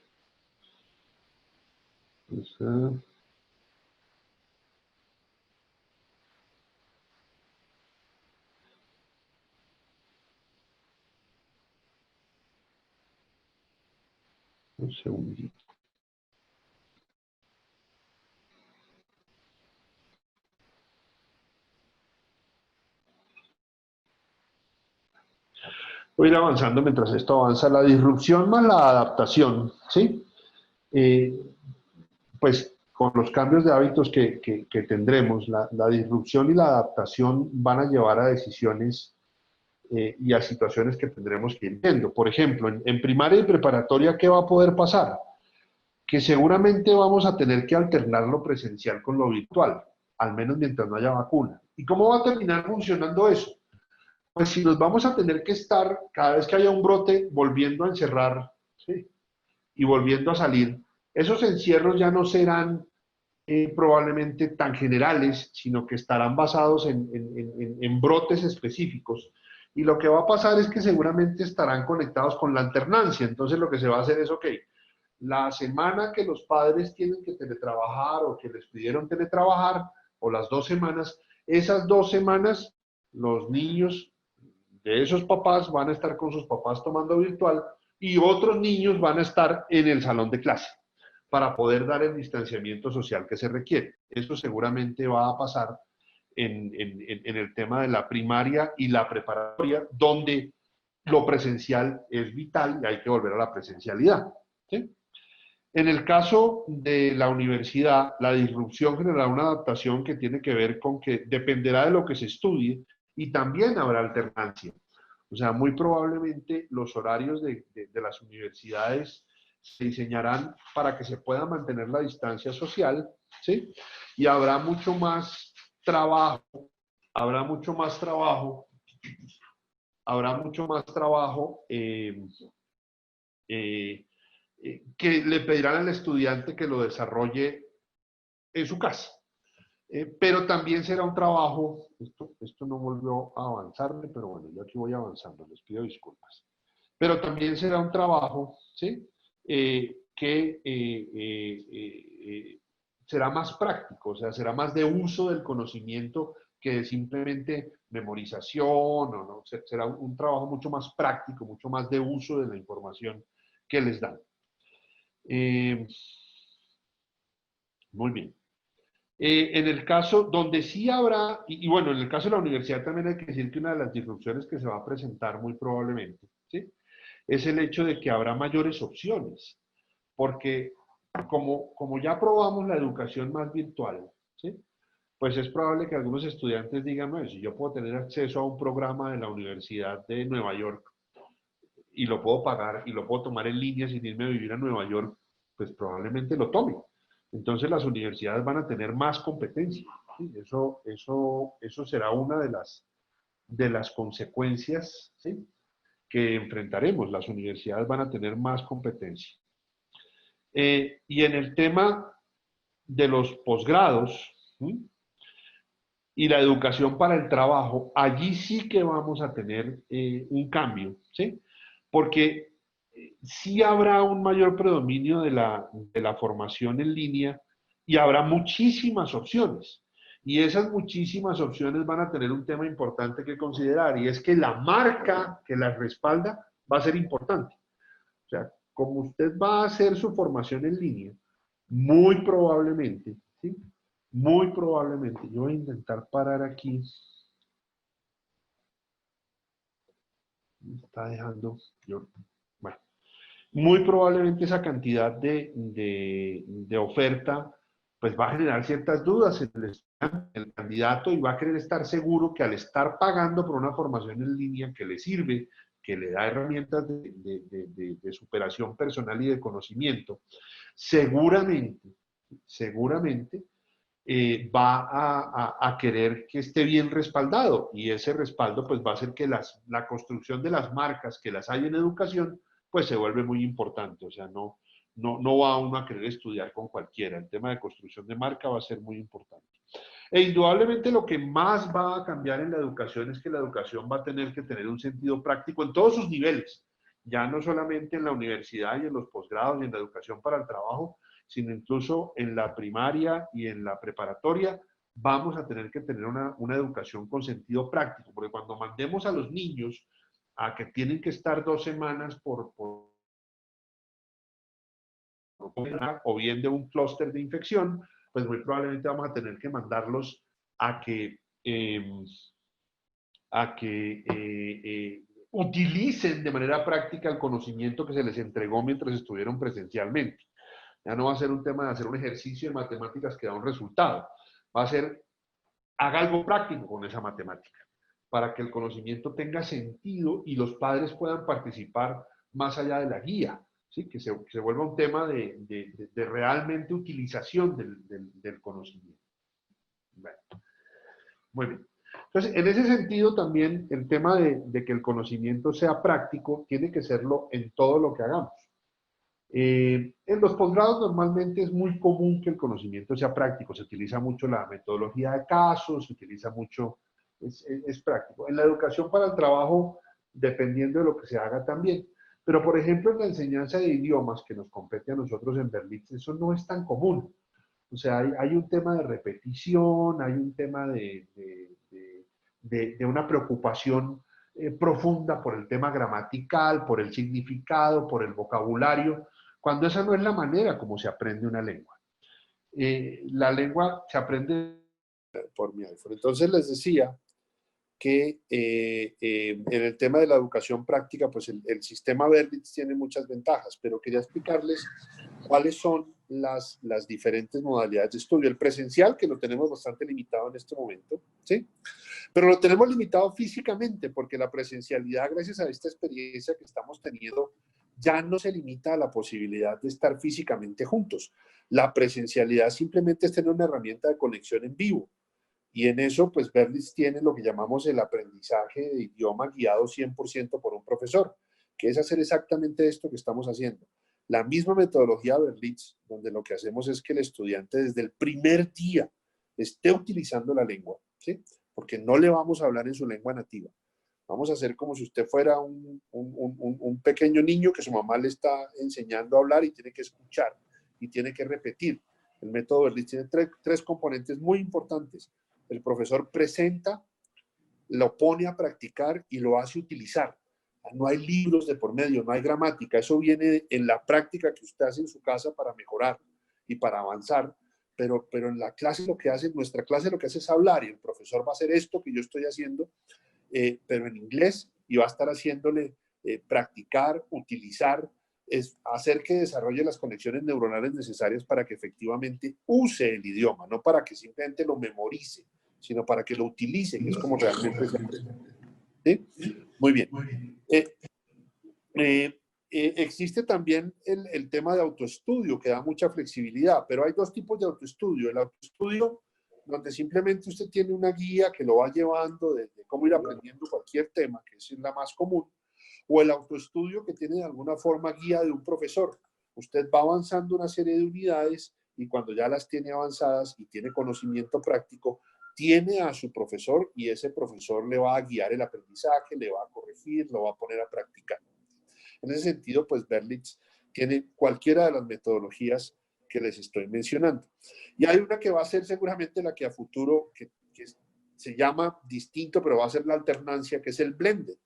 Un segundito. Voy a ir avanzando mientras esto avanza. La disrupción más la adaptación, ¿sí? Eh, pues con los cambios de hábitos que tendremos, la disrupción y la adaptación van a llevar a decisiones y a situaciones que tendremos que ir viendo. Por ejemplo, en primaria y preparatoria, ¿qué va a poder pasar? Que seguramente vamos a tener que alternar lo presencial con lo virtual, al menos mientras no haya vacuna. ¿Y cómo va a terminar funcionando eso? Pues si nos vamos a tener que estar, cada vez que haya un brote, volviendo a encerrar, ¿sí? Y volviendo a salir, esos encierros ya no serán probablemente tan generales, sino que estarán basados en brotes específicos. Y lo que va a pasar es que seguramente estarán conectados con la alternancia. Entonces lo que se va a hacer es, ok, la semana que los padres tienen que teletrabajar o que les pidieron teletrabajar, o las 2 semanas, esas 2 semanas los niños de esos papás van a estar con sus papás tomando virtual y otros niños van a estar en el salón de clase para poder dar el distanciamiento social que se requiere. Eso seguramente va a pasar en el tema de la primaria y la preparatoria, donde lo presencial es vital y hay que volver a la presencialidad. ¿Sí? En el caso de la universidad, la disrupción generará una adaptación que tiene que ver con que dependerá de lo que se estudie y también habrá alternancia. O sea, muy probablemente los horarios de las universidades se diseñarán para que se pueda mantener la distancia social, ¿sí? Y habrá mucho más trabajo, habrá mucho más trabajo, habrá mucho más trabajo eh, que le pedirán al estudiante que lo desarrolle en su casa. Pero también será un trabajo, esto no volvió a avanzarme, pero bueno, yo aquí voy avanzando, les pido disculpas. Pero también será un trabajo, ¿sí? Que será más práctico, o sea, será más de uso del conocimiento que de simplemente memorización, o no, será un trabajo mucho más práctico, mucho más de uso de la información que les dan. Eh, Muy bien. En el caso donde sí habrá, y bueno, en el caso de la universidad también hay que decir que una de las disrupciones que se va a presentar muy probablemente, ¿sí? Es el hecho de que habrá mayores opciones, porque como ya probamos la educación más virtual, ¿sí? Pues es probable que algunos estudiantes digan, no, si yo puedo tener acceso a un programa de la Universidad de Nueva York y lo puedo pagar y lo puedo tomar en línea sin irme a vivir a Nueva York, pues probablemente lo tome. Entonces las universidades van a tener más competencia. ¿Sí? Eso será una de las consecuencias, ¿sí? Que enfrentaremos. Las universidades van a tener más competencia. Y en el tema de los posgrados, ¿sí? Y la educación para el trabajo, allí sí que vamos a tener un cambio, ¿sí? Porque sí habrá un mayor predominio de la formación en línea y habrá muchísimas opciones. Y esas muchísimas opciones van a tener un tema importante que considerar y es que la marca que las respalda va a ser importante. O sea, como usted va a hacer su formación en línea, muy probablemente, ¿sí? Muy probablemente, yo voy a intentar parar aquí, me está dejando, yo, bueno, muy probablemente esa cantidad de oferta pues va a generar ciertas dudas en el candidato y va a querer estar seguro que al estar pagando por una formación en línea que le sirve, que le da herramientas de superación personal y de conocimiento, seguramente va a querer que esté bien respaldado, y ese respaldo pues va a hacer que la construcción de las marcas que las hay en educación pues se vuelve muy importante. O sea, no va uno a querer estudiar con cualquiera. El tema de construcción de marca va a ser muy importante. E indudablemente lo que más va a cambiar en la educación es que la educación va a tener que tener un sentido práctico en todos sus niveles, ya no solamente en la universidad y en los posgrados y en la educación para el trabajo, sino incluso en la primaria y en la preparatoria. Vamos a tener que tener una educación con sentido práctico, porque cuando mandemos a los niños a que tienen que estar 2 semanas o bien de un clúster de infección, pues muy probablemente vamos a tener que mandarlos a que, eh, utilicen de manera práctica el conocimiento que se les entregó mientras estuvieron presencialmente. Ya no va a ser un tema de hacer un ejercicio de matemáticas que da un resultado. Va a ser, haga algo práctico con esa matemática, para que el conocimiento tenga sentido y los padres puedan participar más allá de la guía. ¿Sí? Que se vuelva un tema de realmente utilización del conocimiento. Bueno, muy bien. Entonces, en ese sentido también el tema de que el conocimiento sea práctico tiene que serlo en todo lo que hagamos. En los posgrados normalmente es muy común que el conocimiento sea práctico, se utiliza mucho la metodología de casos, se utiliza mucho, es práctico. En la educación para el trabajo, dependiendo de lo que se haga también. Pero, por ejemplo, en la enseñanza de idiomas que nos compete a nosotros en Berlitz, eso no es tan común. O sea, hay un tema de repetición, hay un tema de una preocupación profunda por el tema gramatical, por el significado, por el vocabulario, cuando esa no es la manera como se aprende una lengua. La lengua se aprende por mi iPhone. Entonces les decía que en el tema de la educación práctica, pues el sistema Berlitz tiene muchas ventajas, pero quería explicarles cuáles son las diferentes modalidades de estudio. El presencial, que lo tenemos bastante limitado en este momento, ¿sí? Pero lo tenemos limitado físicamente, porque la presencialidad, gracias a esta experiencia que estamos teniendo, ya no se limita a la posibilidad de estar físicamente juntos. La presencialidad simplemente es tener una herramienta de conexión en vivo. Y en eso, pues Berlitz tiene lo que llamamos el aprendizaje de idioma guiado 100% por un profesor, que es hacer exactamente esto que estamos haciendo. La misma metodología Berlitz, donde lo que hacemos es que el estudiante desde el primer día esté utilizando la lengua, ¿sí? Porque no le vamos a hablar en su lengua nativa. Vamos a hacer como si usted fuera un pequeño niño que su mamá le está enseñando a hablar y tiene que escuchar y tiene que repetir. El método Berlitz tiene tres componentes muy importantes. El profesor presenta, lo pone a practicar y lo hace utilizar. No hay libros de por medio, no hay gramática. Eso viene en la práctica que usted hace en su casa para mejorar y para avanzar. Pero en la clase lo que hace, en nuestra clase lo que hace es hablar y el profesor va a hacer esto que yo estoy haciendo, pero en inglés, y va a estar haciéndole practicar, utilizar, es hacer que desarrolle las conexiones neuronales necesarias para que efectivamente use el idioma, no para que simplemente lo memorice, sino para que lo utilice, que es como realmente se aprende. ¿Sí? Muy bien. Existe también el tema de autoestudio, que da mucha flexibilidad, pero hay dos tipos de autoestudio. El autoestudio, donde simplemente usted tiene una guía que lo va llevando de cómo ir aprendiendo cualquier tema, que es la más común, o el autoestudio que tiene de alguna forma guía de un profesor. Usted va avanzando una serie de unidades y cuando ya las tiene avanzadas y tiene conocimiento práctico, tiene a su profesor y ese profesor le va a guiar el aprendizaje, le va a corregir, lo va a poner a practicar. En ese sentido, pues Berlitz tiene cualquiera de las metodologías que les estoy mencionando. Y hay una que va a ser seguramente la que a futuro, que se llama distinto, pero va a ser la alternancia, que es el blended.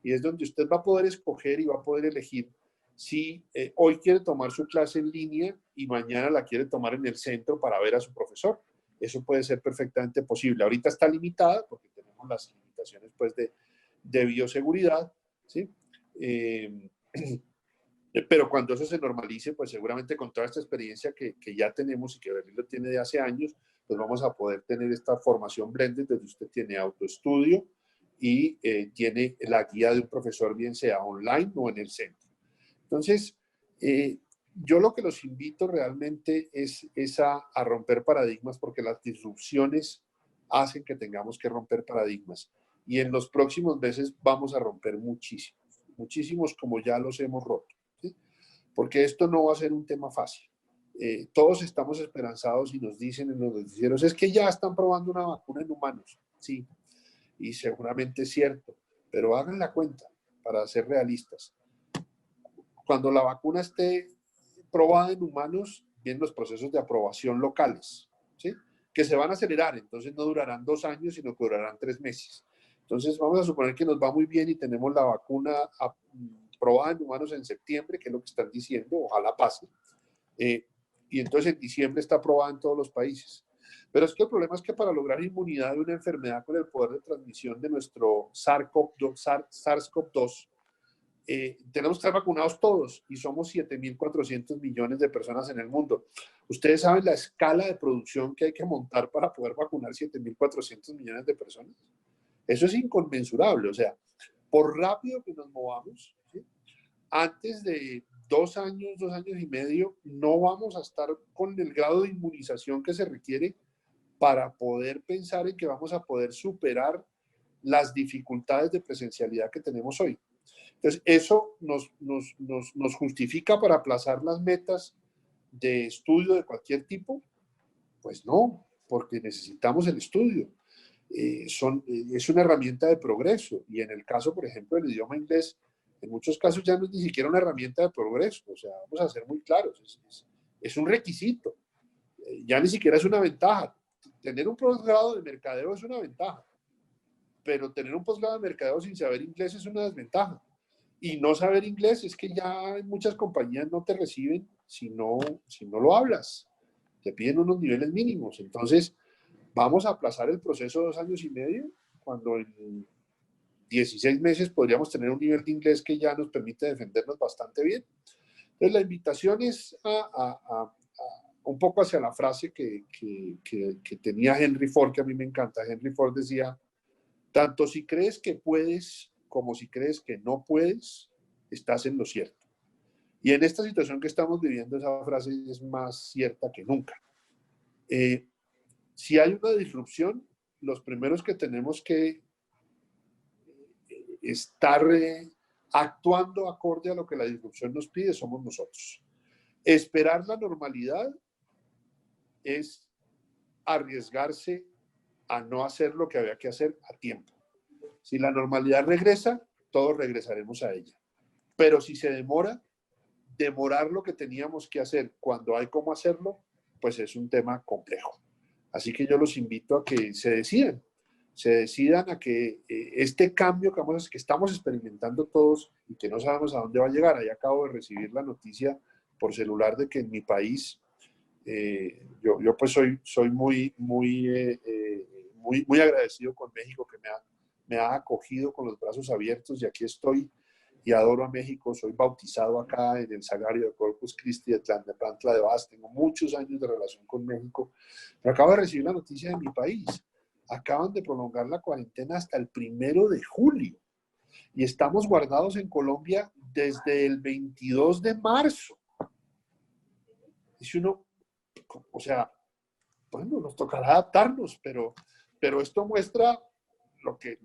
Y es donde usted va a poder escoger y va a poder elegir si hoy quiere tomar su clase en línea y mañana la quiere tomar en el centro para ver a su profesor. Eso puede ser perfectamente posible. Ahorita está limitada porque tenemos las limitaciones pues, de bioseguridad, ¿sí? Pero cuando eso se normalice, pues seguramente con toda esta experiencia que ya tenemos y que Berlín lo tiene de hace años, pues vamos a poder tener esta formación blended donde usted tiene autoestudio y tiene la guía de un profesor, bien sea online o en el centro. Entonces, yo lo que los invito realmente es a romper paradigmas, porque las disrupciones hacen que tengamos que romper paradigmas. Y en los próximos meses vamos a romper muchísimos, muchísimos como ya los hemos roto, ¿sí? Porque esto no va a ser un tema fácil. Todos estamos esperanzados y nos dicen en los noticieros, es que ya están probando una vacuna en humanos. Sí, y seguramente es cierto, pero hagan la cuenta para ser realistas. Cuando la vacuna esté probada en humanos, vienen los procesos de aprobación locales, ¿sí? Que se van a acelerar, entonces no durarán 2 años, sino que durarán 3 meses. Entonces vamos a suponer que nos va muy bien y tenemos la vacuna probada en humanos en septiembre, que es lo que están diciendo, ojalá pase. Y entonces en diciembre está aprobada en todos los países. Pero es que el problema es que para lograr inmunidad de una enfermedad con el poder de transmisión de nuestro SARS-CoV-2, tenemos que estar vacunados todos y somos 7.400 millones de personas en el mundo. ¿Ustedes saben la escala de producción que hay que montar para poder vacunar 7.400 millones de personas? Eso es inconmensurable. O sea, por rápido que nos movamos, ¿sí? Antes de 2 años, 2 años y medio, no vamos a estar con el grado de inmunización que se requiere para poder pensar en que vamos a poder superar las dificultades de presencialidad que tenemos hoy. Entonces, ¿eso nos justifica para aplazar las metas de estudio de cualquier tipo? Pues no, porque necesitamos el estudio. Es una herramienta de progreso y en el caso, por ejemplo, del idioma inglés, en muchos casos ya no es ni siquiera una herramienta de progreso, o sea, vamos a ser muy claros, es un requisito, ya ni siquiera es una ventaja. Tener un posgrado de mercadeo es una ventaja, pero tener un posgrado de mercadeo sin saber inglés es una desventaja. Y no saber inglés es que ya en muchas compañías no te reciben si no lo hablas. Te piden unos niveles mínimos. Entonces, vamos a aplazar el proceso 2 años y medio, cuando en 16 meses podríamos tener un nivel de inglés que ya nos permite defendernos bastante bien. Entonces, la invitación es un poco hacia la frase que tenía Henry Ford, que a mí me encanta. Henry Ford decía, tanto si crees que puedes como si crees que no puedes, estás en lo cierto. Y en esta situación que estamos viviendo, esa frase es más cierta que nunca. Si hay una disrupción, los primeros que tenemos que estar actuando acorde a lo que la disrupción nos pide somos nosotros. Esperar la normalidad es arriesgarse a no hacer lo que había que hacer a tiempo. Si la normalidad regresa, todos regresaremos a ella. Pero si se demora, demorar lo que teníamos que hacer cuando hay cómo hacerlo, pues es un tema complejo. Así que yo los invito a que se decidan a que este cambio que estamos experimentando todos y que no sabemos a dónde va a llegar. Ahí acabo de recibir la noticia por celular de que en mi país, yo pues soy muy agradecido con México, que me ha acogido con los brazos abiertos y aquí estoy y adoro a México. Soy bautizado acá en el Sagrario de Corpus Christi de Tlalnepantla de Vaz. Tengo muchos años de relación con México. Pero acabo de recibir la noticia de mi país. Acaban de prolongar la cuarentena hasta el 1 de julio. Y estamos guardados en Colombia desde el 22 de marzo. Dice uno, o sea, bueno, nos tocará adaptarnos, pero esto muestra lo que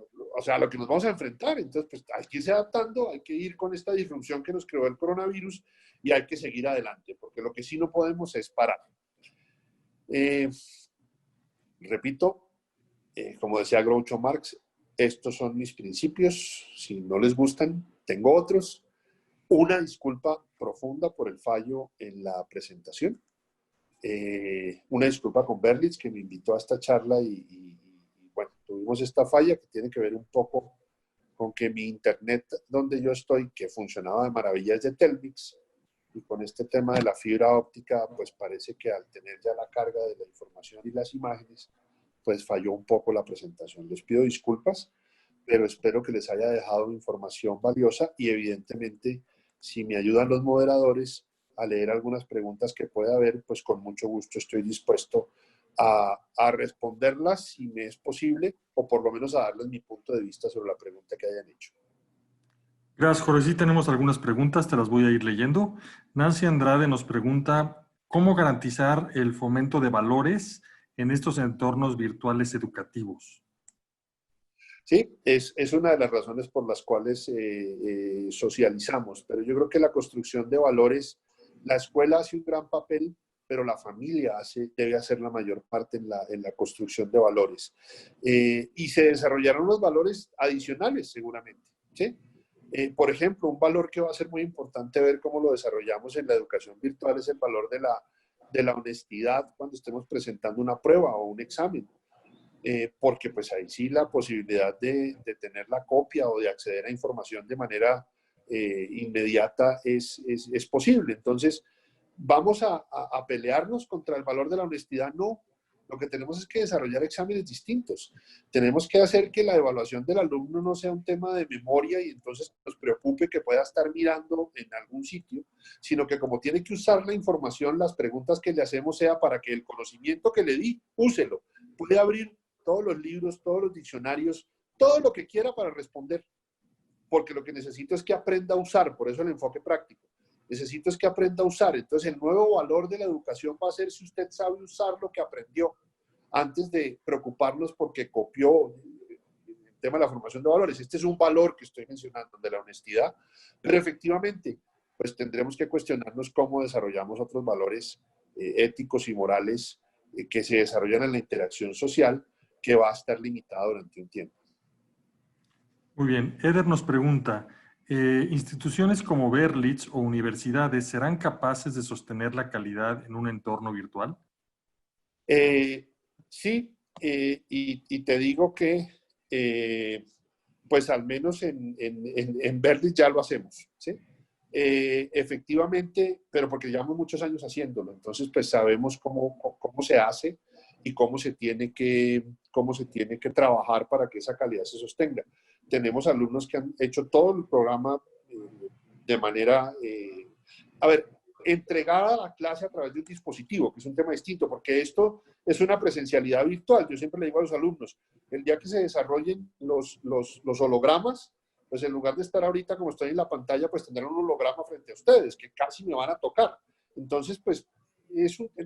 nos vamos a enfrentar. Entonces, pues hay que irse adaptando, hay que ir con esta disrupción que nos creó el coronavirus y hay que seguir adelante, porque lo que sí no podemos es parar. Repito, como decía Groucho Marx, estos son mis principios. Si no les gustan, tengo otros. Una disculpa profunda por el fallo en la presentación. Una disculpa con Berlitz, que me invitó a esta charla y bueno, tuvimos esta falla que tiene que ver un poco con que mi internet donde yo estoy, que funcionaba de maravilla, es de Telmix, y con este tema de la fibra óptica, pues parece que al tener ya la carga de la información y las imágenes, pues falló un poco la presentación. Les pido disculpas, pero espero que les haya dejado información valiosa y evidentemente, si me ayudan los moderadores a leer algunas preguntas que pueda haber, pues con mucho gusto estoy dispuesto a responderlas si me es posible, o por lo menos a darles mi punto de vista sobre la pregunta que hayan hecho. Gracias, Jorge. Sí tenemos algunas preguntas, te las voy a ir leyendo. Nancy Andrade nos pregunta, ¿cómo garantizar el fomento de valores en estos entornos virtuales educativos? Sí, es una de las razones por las cuales socializamos, pero yo creo que la construcción de valores, la escuela hace un gran papel, pero la familia debe hacer la mayor parte en la construcción de valores. Y se desarrollaron los valores adicionales, seguramente. ¿Sí? Por ejemplo, un valor que va a ser muy importante ver cómo lo desarrollamos en la educación virtual es el valor de la honestidad cuando estemos presentando una prueba o un examen, porque pues ahí sí la posibilidad de tener la copia o de acceder a información de manera inmediata es posible. Entonces, ¿vamos a pelearnos contra el valor de la honestidad? No. Lo que tenemos es que desarrollar exámenes distintos. Tenemos que hacer que la evaluación del alumno no sea un tema de memoria y entonces nos preocupe que pueda estar mirando en algún sitio, sino que como tiene que usar la información, las preguntas que le hacemos sea para que el conocimiento que le di, úselo. Puede abrir todos los libros, todos los diccionarios, todo lo que quiera para responder, porque lo que necesito es que aprenda a usar, por eso el enfoque práctico. Necesito es que aprenda a usar. Entonces, el nuevo valor de la educación va a ser si usted sabe usar lo que aprendió, antes de preocuparnos porque copió el tema de la formación de valores. Este es un valor que estoy mencionando, de la honestidad, pero efectivamente, pues tendremos que cuestionarnos cómo desarrollamos otros valores éticos y morales que se desarrollan en la interacción social, que va a estar limitada durante un tiempo. Muy bien. Eder nos pregunta, ¿instituciones como Berlitz o universidades serán capaces de sostener la calidad en un entorno virtual? Eh, sí, y te digo que, pues al menos en Berlitz ya lo hacemos, ¿sí? Efectivamente, pero porque llevamos muchos años haciéndolo, entonces pues sabemos cómo se hace y cómo se tiene que trabajar para que esa calidad se sostenga. Tenemos alumnos que han hecho todo el programa de manera, a ver, entregada a la clase a través de un dispositivo, que es un tema distinto, porque esto es una presencialidad virtual. Yo siempre le digo a los alumnos, el día que se desarrollen los hologramas, pues en lugar de estar ahorita como estoy en la pantalla, pues tendrán un holograma frente a ustedes, que casi me van a tocar. Entonces, pues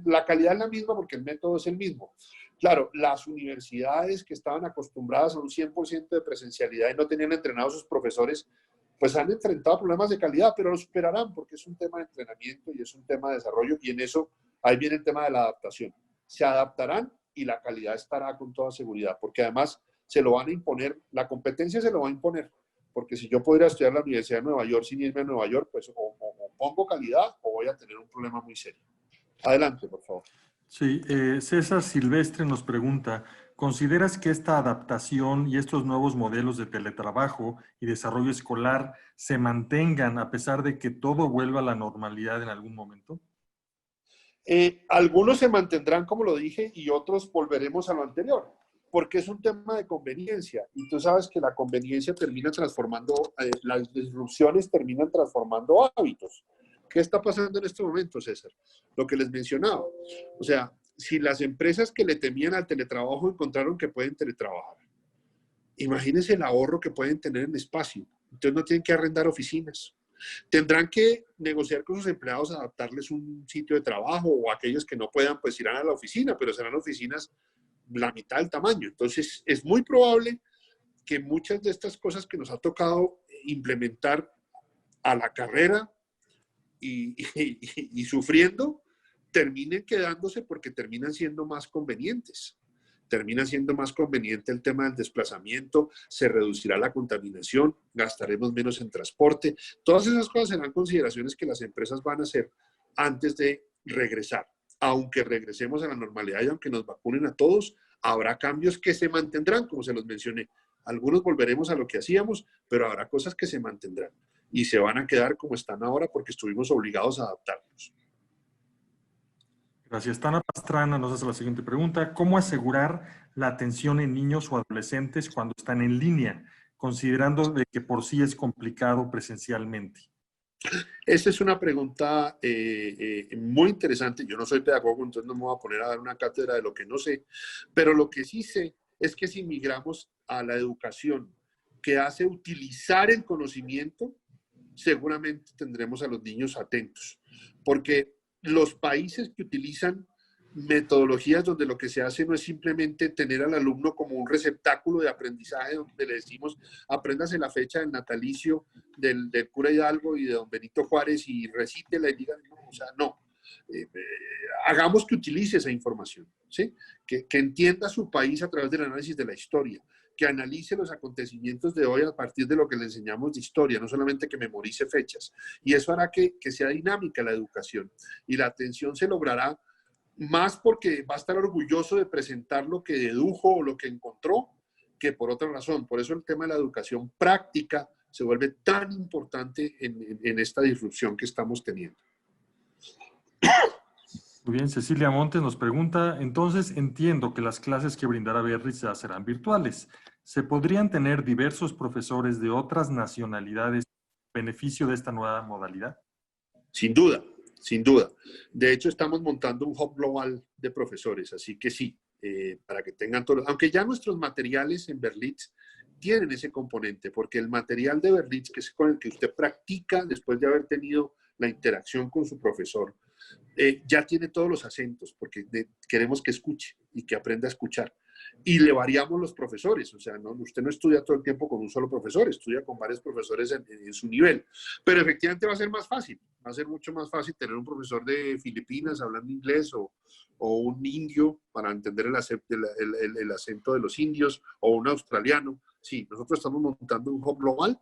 la calidad es la misma porque el método es el mismo. Claro, las universidades que estaban acostumbradas a un 100% de presencialidad y no tenían entrenados a sus profesores, pues han enfrentado problemas de calidad, pero lo superarán porque es un tema de entrenamiento y es un tema de desarrollo, y en eso ahí viene el tema de la adaptación. Se adaptarán y la calidad estará con toda seguridad, porque además se lo van a imponer, la competencia se lo va a imponer, porque si yo pudiera estudiar en la Universidad de Nueva York sin irme a Nueva York, pues o pongo calidad o voy a tener un problema muy serio. Adelante, por favor. Sí, César Silvestre nos pregunta, ¿consideras que esta adaptación y estos nuevos modelos de teletrabajo y desarrollo escolar se mantengan a pesar de que todo vuelva a la normalidad en algún momento? Algunos se mantendrán, como lo dije, y otros volveremos a lo anterior, porque es un tema de conveniencia. Y tú sabes que la conveniencia termina transformando, las disrupciones terminan transformando hábitos. ¿Qué está pasando en este momento, César? Lo que les mencionaba. O sea, si las empresas que le temían al teletrabajo encontraron que pueden teletrabajar, imagínense el ahorro que pueden tener en espacio. Entonces no tienen que arrendar oficinas. Tendrán que negociar con sus empleados, adaptarles un sitio de trabajo, o aquellos que no puedan, pues irán a la oficina, pero serán oficinas la mitad del tamaño. Entonces, es muy probable que muchas de estas cosas que nos ha tocado implementar a la carrera y sufriendo, terminen quedándose porque terminan siendo más convenientes. Termina siendo más conveniente el tema del desplazamiento, se reducirá la contaminación, gastaremos menos en transporte. Todas esas cosas serán consideraciones que las empresas van a hacer antes de regresar. Aunque regresemos a la normalidad y aunque nos vacunen a todos, habrá cambios que se mantendrán, como se los mencioné. Algunos volveremos a lo que hacíamos, pero habrá cosas que se mantendrán y se van a quedar como están ahora porque estuvimos obligados a adaptarnos. Gracias. Tana Pastrana nos hace la siguiente pregunta. ¿Cómo asegurar la atención en niños o adolescentes cuando están en línea, considerando de que por sí es complicado presencialmente? Esta es una pregunta muy interesante. Yo no soy pedagogo, entonces no me voy a poner a dar una cátedra de lo que no sé, pero lo que sí sé es que si migramos a la educación que hace utilizar el conocimiento, seguramente tendremos a los niños atentos. Porque los países que utilizan metodologías donde lo que se hace no es simplemente tener al alumno como un receptáculo de aprendizaje donde le decimos apréndase la fecha del natalicio del cura Hidalgo y de don Benito Juárez y recítela y diga, no, o sea, no. Hagamos que utilice esa información, ¿sí? Que entienda su país a través del análisis de la historia, que analice los acontecimientos de hoy a partir de lo que le enseñamos de historia, no solamente que memorice fechas. Y eso hará que sea dinámica la educación. Y la atención se logrará más porque va a estar orgulloso de presentar lo que dedujo o lo que encontró, que por otra razón. Por eso el tema de la educación práctica se vuelve tan importante en esta disrupción que estamos teniendo. Muy bien, Cecilia Montes nos pregunta, entonces entiendo que las clases que brindará Berlitz ya serán virtuales. ¿Se podrían tener diversos profesores de otras nacionalidades en beneficio de esta nueva modalidad? Sin duda, sin duda. De hecho, estamos montando un hub global de profesores, así que sí, para que tengan todo. Aunque ya nuestros materiales en Berlitz tienen ese componente, porque el material de Berlitz, que es con el que usted practica después de haber tenido la interacción con su profesor, ya tiene todos los acentos, porque queremos que escuche y que aprenda a escuchar. Y le variamos los profesores, o sea, usted no estudia todo el tiempo con un solo profesor, estudia con varios profesores en su nivel. Pero efectivamente va a ser más fácil, va a ser mucho más fácil tener un profesor de Filipinas hablando inglés o un indio para entender el acento de los indios o un australiano. Sí, nosotros estamos montando un hub global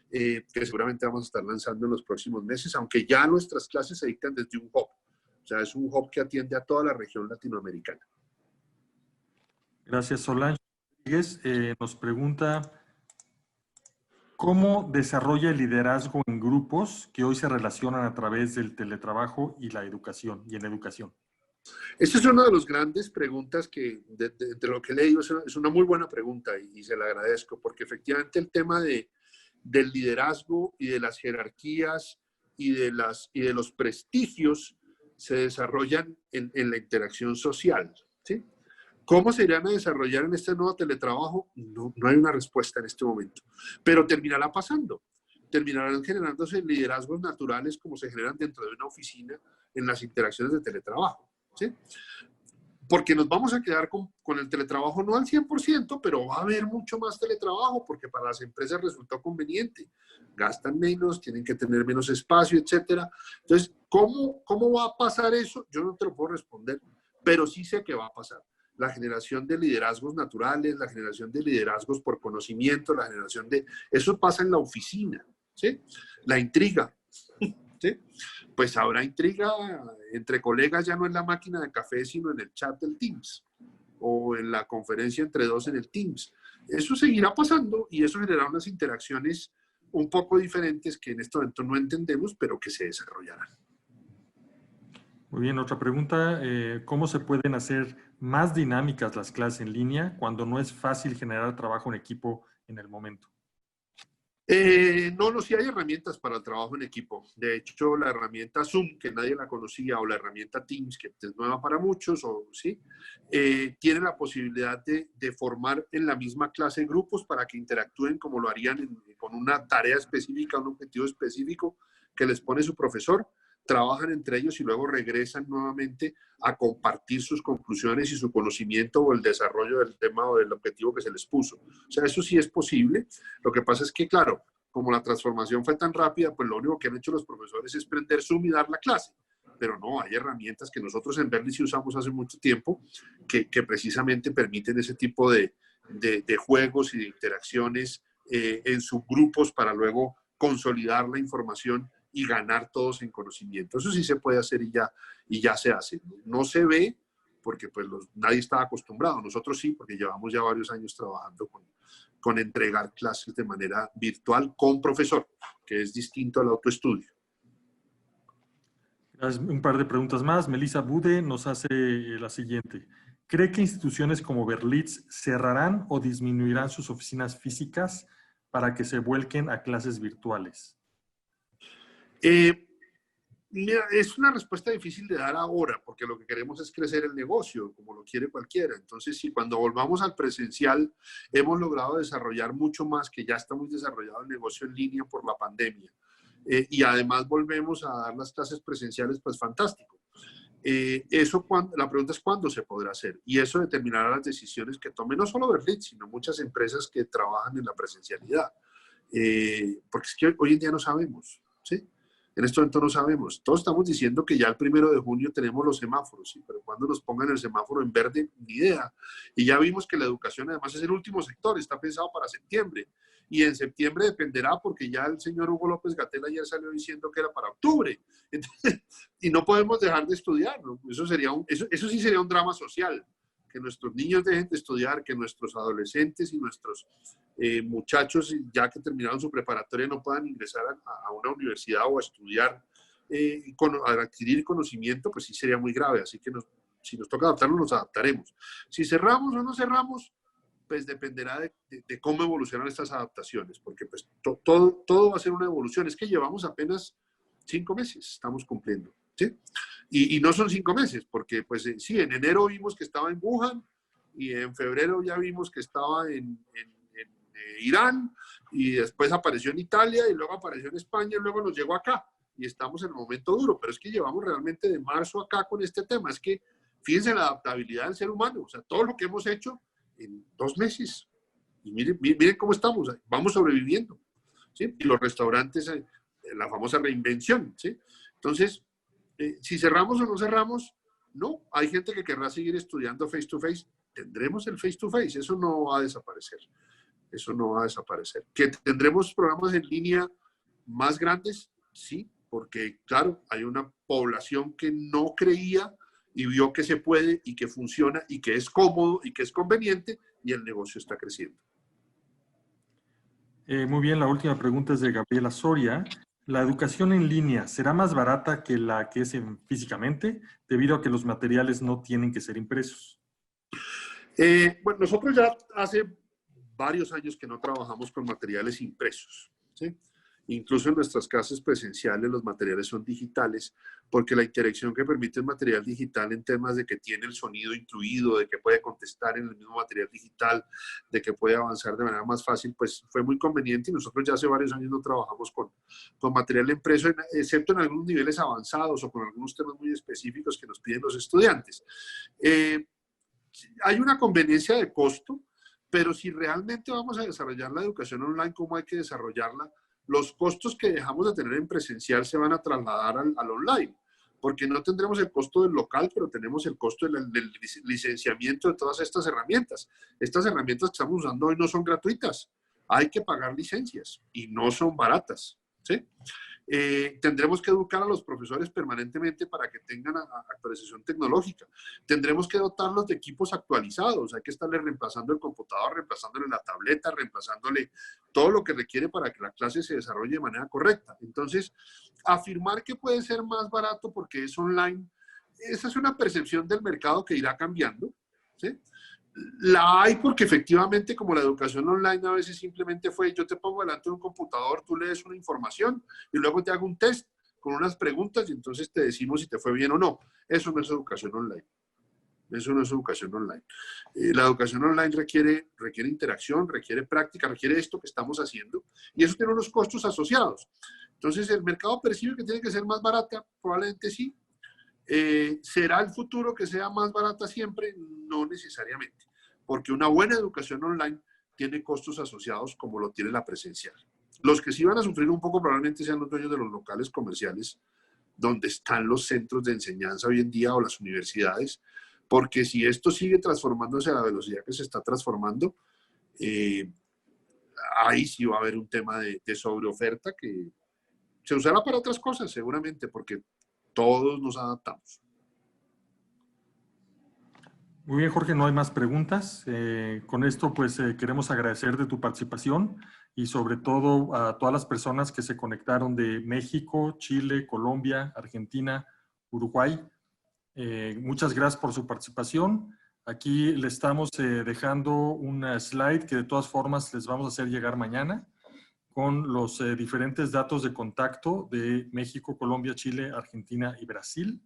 que seguramente vamos a estar lanzando en los próximos meses, aunque ya nuestras clases se dictan desde un hub. O sea, es un hub que atiende a toda la región latinoamericana. Gracias, Solange Rodríguez. Nos pregunta, ¿cómo desarrolla el liderazgo en grupos que hoy se relacionan a través del teletrabajo y la educación, y en educación? Esta es una de las grandes preguntas que, de lo que he leído, es una muy buena pregunta y se la agradezco, porque efectivamente el tema del liderazgo y de las jerarquías y de los prestigios se desarrollan en la interacción social, ¿sí? ¿Cómo se irán a desarrollar en este nuevo teletrabajo? No hay una respuesta en este momento, pero terminará pasando. Terminarán generándose liderazgos naturales como se generan dentro de una oficina en las interacciones de teletrabajo, ¿sí? Porque nos vamos a quedar con el teletrabajo no al 100%, pero va a haber mucho más teletrabajo porque para las empresas resulta conveniente. Gastan menos, tienen que tener menos espacio, etcétera. Entonces, ¿cómo va a pasar eso? Yo no te lo puedo responder, pero sí sé que va a pasar. La generación de liderazgos naturales, la generación de liderazgos por conocimiento, la generación de... Eso pasa en la oficina, ¿sí? La intriga, ¿sí? Pues habrá intriga entre colegas ya no en la máquina de café, sino en el chat del Teams o en la conferencia entre dos en el Teams. Eso seguirá pasando y eso generará unas interacciones un poco diferentes que en este momento no entendemos, pero que se desarrollarán. Muy bien, otra pregunta. ¿Cómo se pueden hacer más dinámicas las clases en línea cuando no es fácil generar trabajo en equipo en el momento? No, sí hay herramientas para el trabajo en equipo. De hecho, la herramienta Zoom, que nadie la conocía, o la herramienta Teams, que es nueva para muchos, ¿sí? Tiene la posibilidad de formar en la misma clase grupos para que interactúen como lo harían con una tarea específica, un objetivo específico que les pone su profesor. Trabajan entre ellos y luego regresan nuevamente a compartir sus conclusiones y su conocimiento o el desarrollo del tema o del objetivo que se les puso. O sea, eso sí es posible. Lo que pasa es que, claro, como la transformación fue tan rápida, pues lo único que han hecho los profesores es prender Zoom y dar la clase. Pero no, hay herramientas que nosotros en Berlitz usamos hace mucho tiempo que precisamente permiten ese tipo de juegos y de interacciones en subgrupos para luego consolidar la información y ganar todos en conocimiento. Eso sí se puede hacer y ya se hace. No se ve porque pues nadie estaba acostumbrado. Nosotros sí, porque llevamos ya varios años trabajando con entregar clases de manera virtual con profesor, que es distinto al autoestudio. Un par de preguntas más. Melissa Bude nos hace la siguiente. ¿Cree que instituciones como Berlitz cerrarán o disminuirán sus oficinas físicas para que se vuelquen a clases virtuales? Mira, es una respuesta difícil de dar ahora, porque lo que queremos es crecer el negocio, como lo quiere cualquiera. Entonces, si cuando volvamos al presencial hemos logrado desarrollar mucho más, que ya está muy desarrollado el negocio en línea por la pandemia, y además volvemos a dar las clases presenciales, pues fantástico. La pregunta es cuándo se podrá hacer, y eso determinará las decisiones que tome no solo Berlitz, sino muchas empresas que trabajan en la presencialidad. Porque es que hoy en día no sabemos, ¿sí? En este momento no sabemos. Todos estamos diciendo que ya el 1 de junio tenemos los semáforos, ¿sí? Pero cuando nos pongan el semáforo en verde, ni idea. Y ya vimos que la educación además es el último sector, está pensado para septiembre. Y en septiembre dependerá porque ya el señor Hugo López Gatell ayer salió diciendo que era para octubre. Entonces, y no podemos dejar de estudiar, ¿no? Eso sí sería un drama social. Que nuestros niños dejen de estudiar, que nuestros adolescentes y nuestros muchachos, ya que terminaron su preparatoria, no puedan ingresar a una universidad o a estudiar, a adquirir conocimiento, pues sí sería muy grave. Así que si nos toca adaptarnos, nos adaptaremos. Si cerramos o no cerramos, pues dependerá de cómo evolucionan estas adaptaciones, porque pues todo va a ser una evolución. Es que llevamos apenas 5 meses, estamos cumpliendo, ¿sí? Y no son 5 meses, porque pues sí, en enero vimos que estaba en Wuhan, y en febrero ya vimos que estaba en Irán, y después apareció en Italia, y luego apareció en España, y luego nos llegó acá, y estamos en el momento duro. Pero es que llevamos realmente de marzo acá con este tema. Es que fíjense la adaptabilidad del ser humano, o sea, todo lo que hemos hecho en 2 meses, y miren cómo estamos, vamos sobreviviendo, ¿sí? Y los restaurantes, la famosa reinvención, ¿sí? Entonces, si cerramos o no cerramos, no, hay gente que querrá seguir estudiando face to face, tendremos el face to face, eso no va a desaparecer, eso no va a desaparecer. ¿Que tendremos programas en línea más grandes? Sí, porque claro, hay una población que no creía y vio que se puede y que funciona y que es cómodo y que es conveniente, y el negocio está creciendo. Muy bien, la última pregunta es de Gabriela Soria. ¿La educación en línea será más barata que la que es físicamente, debido a que los materiales no tienen que ser impresos? Bueno, nosotros ya hace varios años que no trabajamos con materiales impresos, ¿sí? Incluso en nuestras clases presenciales los materiales son digitales, porque la interacción que permite el material digital en temas de que tiene el sonido incluido, de que puede contestar en el mismo material digital, de que puede avanzar de manera más fácil, pues fue muy conveniente, y nosotros ya hace varios años no trabajamos con material impreso, excepto en algunos niveles avanzados o con algunos temas muy específicos que nos piden los estudiantes. Hay una conveniencia de costo, pero si realmente vamos a desarrollar la educación online, ¿cómo hay que desarrollarla? Los costos que dejamos de tener en presencial se van a trasladar al online, porque no tendremos el costo del local, pero tenemos el costo del licenciamiento de todas estas herramientas. Estas herramientas que estamos usando hoy no son gratuitas, hay que pagar licencias y no son baratas, ¿sí? Tendremos que educar a los profesores permanentemente para que tengan actualización tecnológica. Tendremos que dotarlos de equipos actualizados. Hay que estarle reemplazando el computador, reemplazándole la tableta, reemplazándole todo lo que requiere para que la clase se desarrolle de manera correcta. Entonces, afirmar que puede ser más barato porque es online, esa es una percepción del mercado que irá cambiando, ¿sí? La hay porque efectivamente, como la educación online a veces simplemente fue, yo te pongo delante de un computador, tú lees una información y luego te hago un test con unas preguntas y entonces te decimos si te fue bien o no. Eso no es educación online. Eso no es educación online. La educación online requiere interacción, requiere práctica, requiere esto que estamos haciendo, y eso tiene unos costos asociados. Entonces, ¿el mercado percibe que tiene que ser más barata? Probablemente sí. ¿Será el futuro que sea más barata siempre? No necesariamente, porque una buena educación online tiene costos asociados como lo tiene la presencial. Los que sí van a sufrir un poco probablemente sean los dueños de los locales comerciales, donde están los centros de enseñanza hoy en día, o las universidades, porque si esto sigue transformándose a la velocidad que se está transformando, ahí sí va a haber un tema de sobreoferta que se usará para otras cosas seguramente, porque todos nos adaptamos. Muy bien, Jorge, no hay más preguntas. Con esto, pues, queremos agradecer de tu participación y sobre todo a todas las personas que se conectaron de México, Chile, Colombia, Argentina, Uruguay. Muchas gracias por su participación. Aquí le estamos dejando una slide que de todas formas les vamos a hacer llegar mañana, con los diferentes datos de contacto de México, Colombia, Chile, Argentina y Brasil.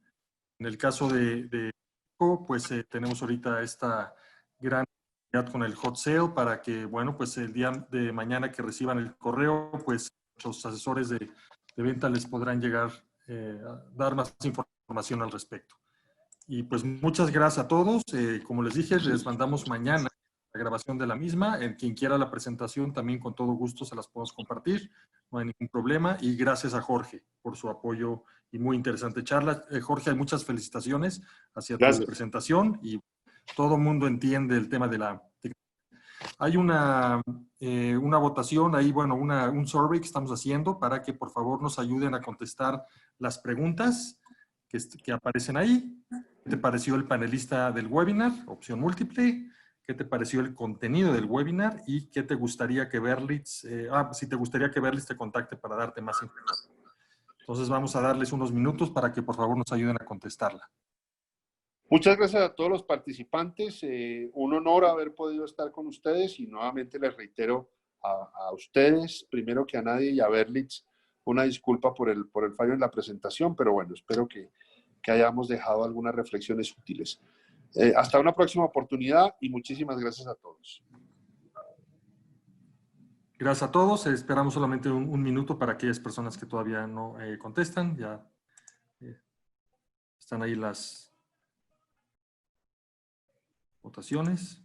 En el caso de México, pues tenemos ahorita esta gran actividad con el hot sale para que, bueno, pues el día de mañana que reciban el correo, pues los asesores de venta les podrán llegar a dar más información al respecto. Y pues muchas gracias a todos. Como les dije, les mandamos mañana la grabación de la misma. Quien quiera la presentación, también con todo gusto se las podemos compartir. No hay ningún problema. Y gracias a Jorge por su apoyo y muy interesante charla. Jorge, hay muchas felicitaciones hacia tu presentación y todo el mundo entiende el tema de la tecnología. Hay una votación ahí, bueno, un survey que estamos haciendo para que por favor nos ayuden a contestar las preguntas que aparecen ahí. ¿Qué te pareció el panelista del webinar? Opción múltiple. ¿Qué te pareció el contenido del webinar? ¿Y qué te gustaría que Berlitz, si te gustaría que Berlitz te contacte para darte más información? Entonces vamos a darles unos minutos para que por favor nos ayuden a contestarla. Muchas gracias a todos los participantes. Un honor haber podido estar con ustedes y nuevamente les reitero a ustedes, primero que a nadie, y a Berlitz, una disculpa por el fallo en la presentación, pero bueno, espero que hayamos dejado algunas reflexiones útiles. Hasta una próxima oportunidad y muchísimas gracias a todos. Gracias a todos. Esperamos solamente un minuto para aquellas personas que todavía no contestan. Ya están ahí las votaciones.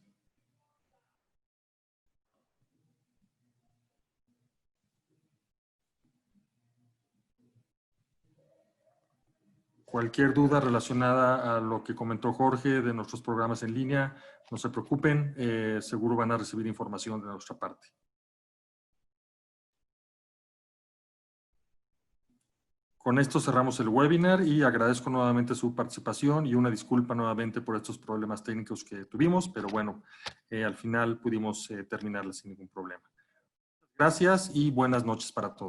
Cualquier duda relacionada a lo que comentó Jorge de nuestros programas en línea, no se preocupen, seguro van a recibir información de nuestra parte. Con esto cerramos el webinar y agradezco nuevamente su participación y una disculpa nuevamente por estos problemas técnicos que tuvimos, pero bueno, al final pudimos terminarla sin ningún problema. Gracias y buenas noches para todos.